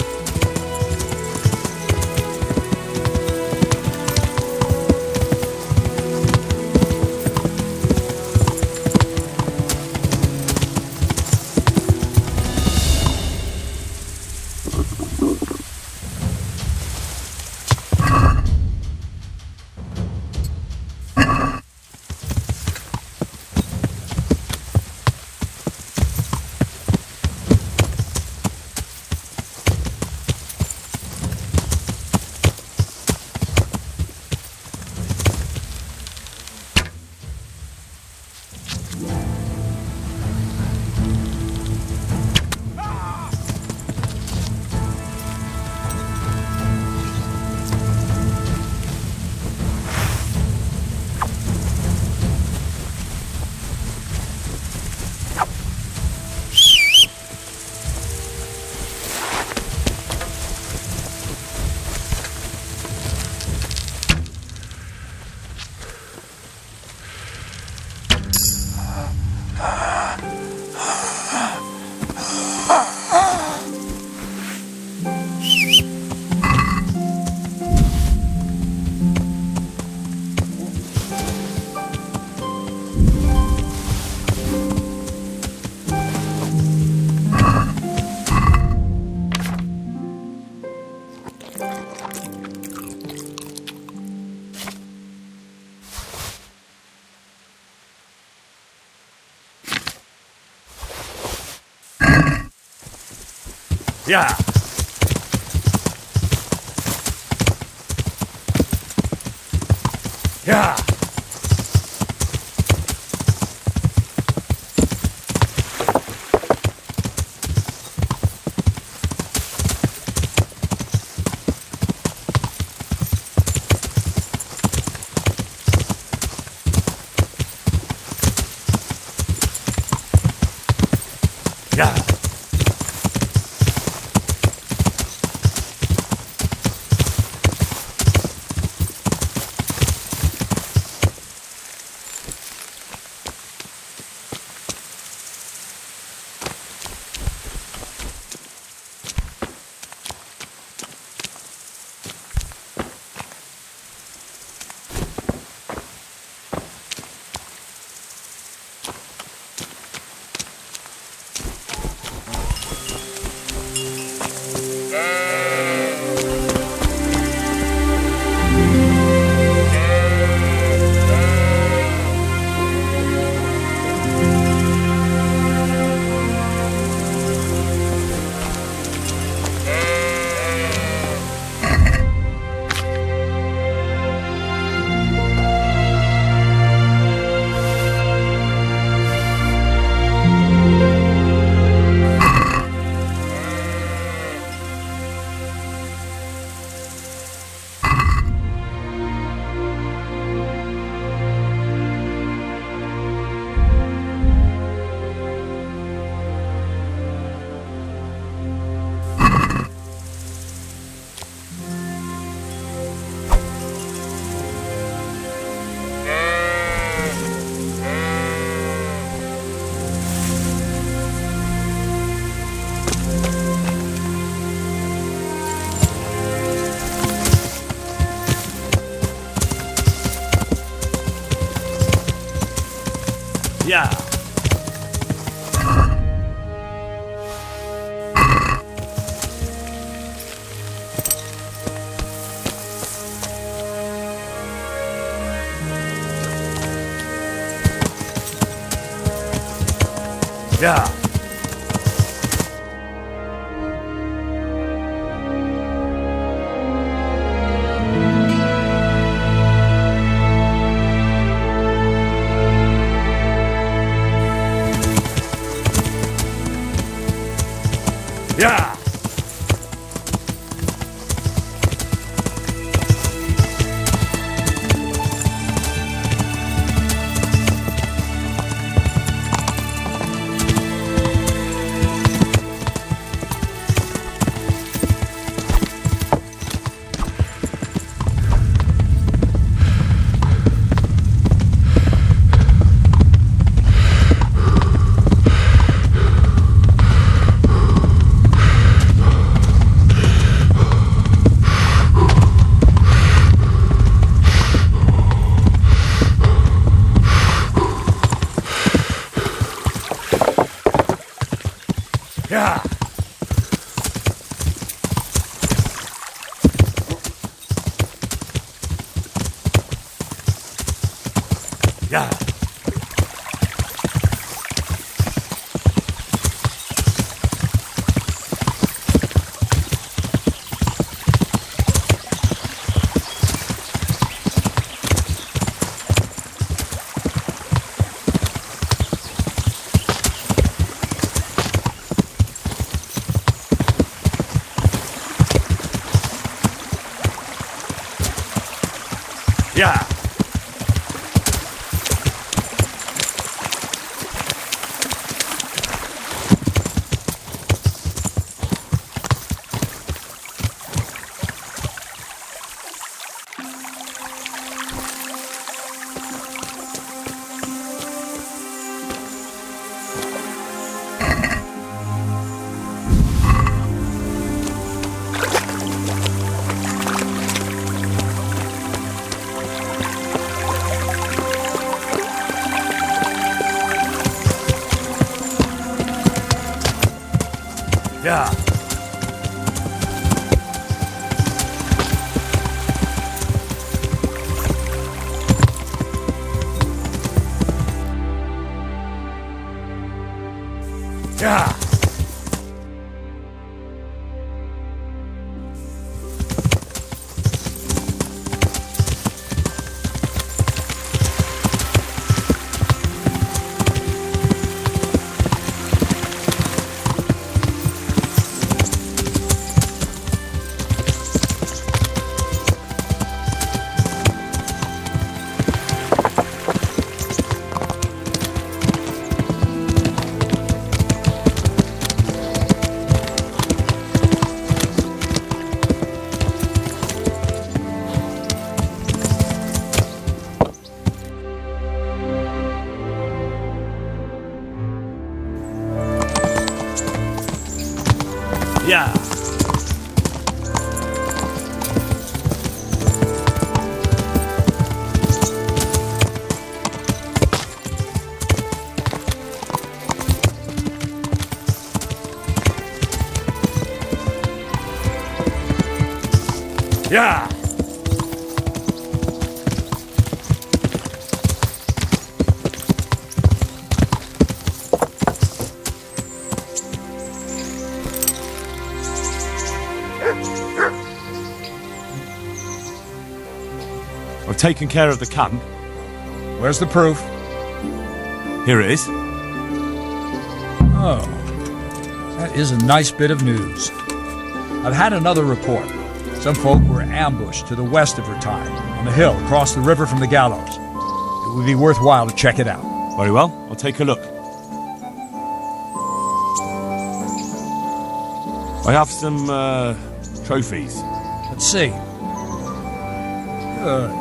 Yeah. Yeah. Yeah. Yeah. Yeah. Yeah. Yeah. Yeah. Yeah. Yeah. Yeah. Yeah. Yeah. I've taken care of the camp. Where's the proof? Here it is. Oh, that is a nice bit of news. I've had another report. Some folk were ambushed to the west of Vertine, on the hill across the river from the gallows. It would be worthwhile to check it out. Very well, I'll take a look. I have some trophies. Let's see. Good.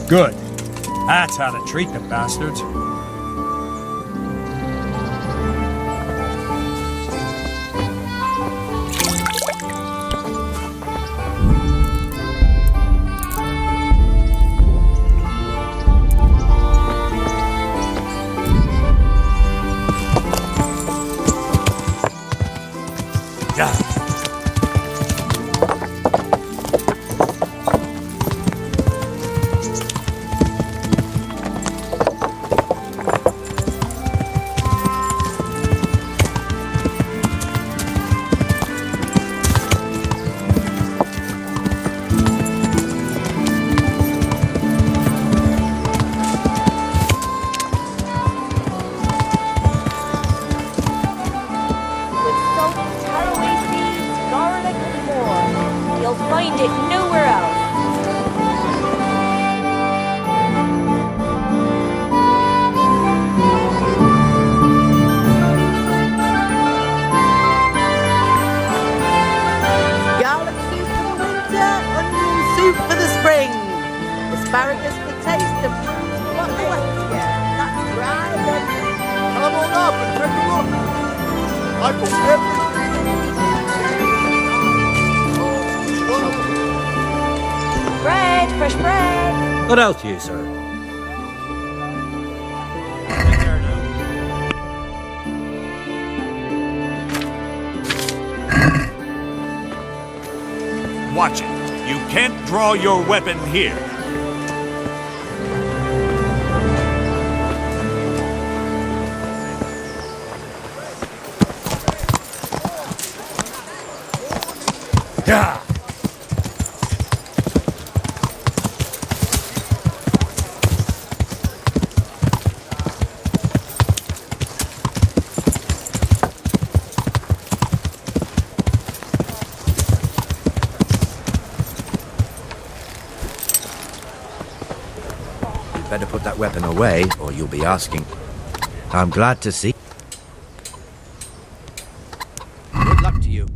Good. That's how to treat the bastards. find it nowhere else. Garlic soup for the winter, onion soup for the spring. Asparagus for taste and fruit for the weather. Yeah, that's right. Come on up and take a look. I've got everything. Bread, fresh bread. What else, you, sir? Watch it. You can't draw your weapon here. Yeah. Better put that weapon away, or you'll be asking. I'm glad to see. Good luck to you.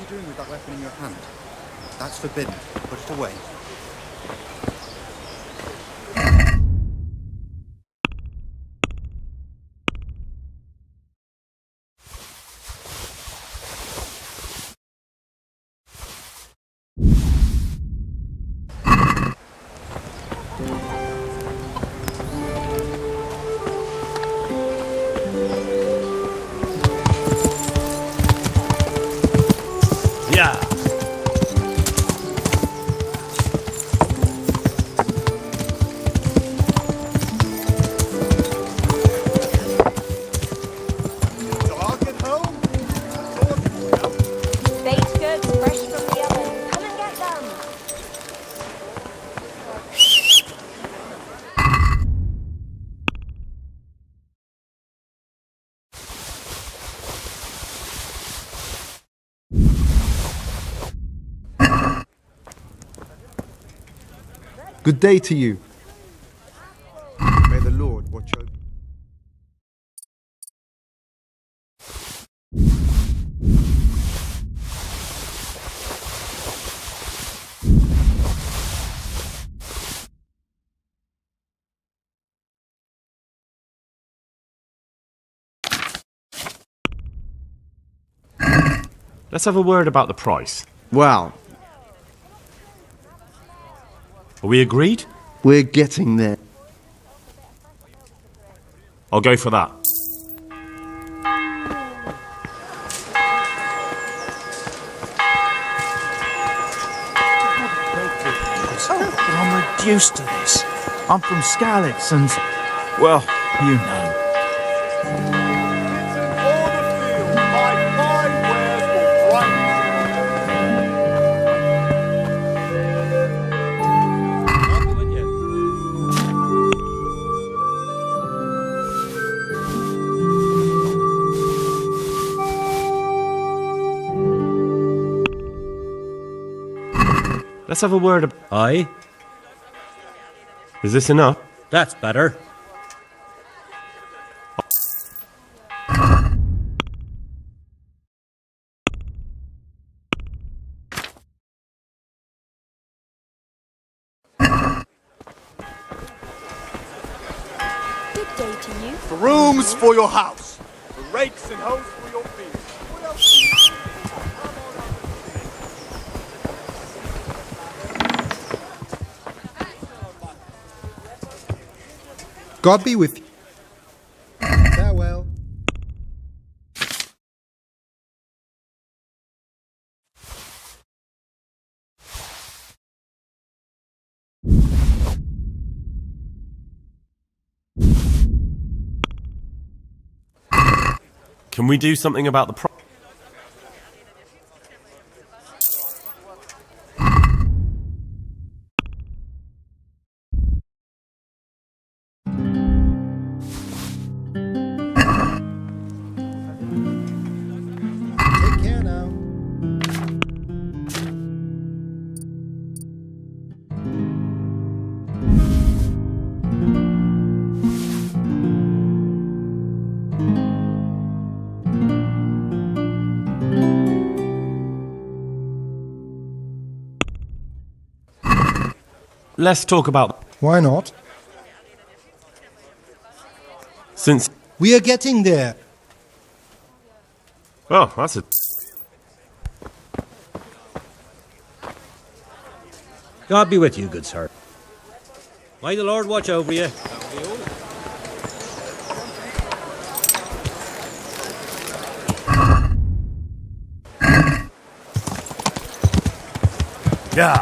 Doing with that weapon in your hand? That's forbidden. Put it away. Yeah. Dog at home? Baked goods fresh from the oven. Come and get them. Good day to you. May the Lord watch over you. Let's have a word about the price. Well, Are we agreed? we're getting there. I'll go for that. But I'm reduced to this. I'm from Skalitz and, well, you know. Let's have a word. Aye? Is this enough? That's better. Good day to you. Brooms for your house. Rakes and hoes for your fields. What else? God be with you. Farewell. Can we do something about the problem? Take care now. Let's talk about... Why not? Since... We are getting there. Oh, that's a... God be with you, good sir. May the Lord watch over you. Yeah.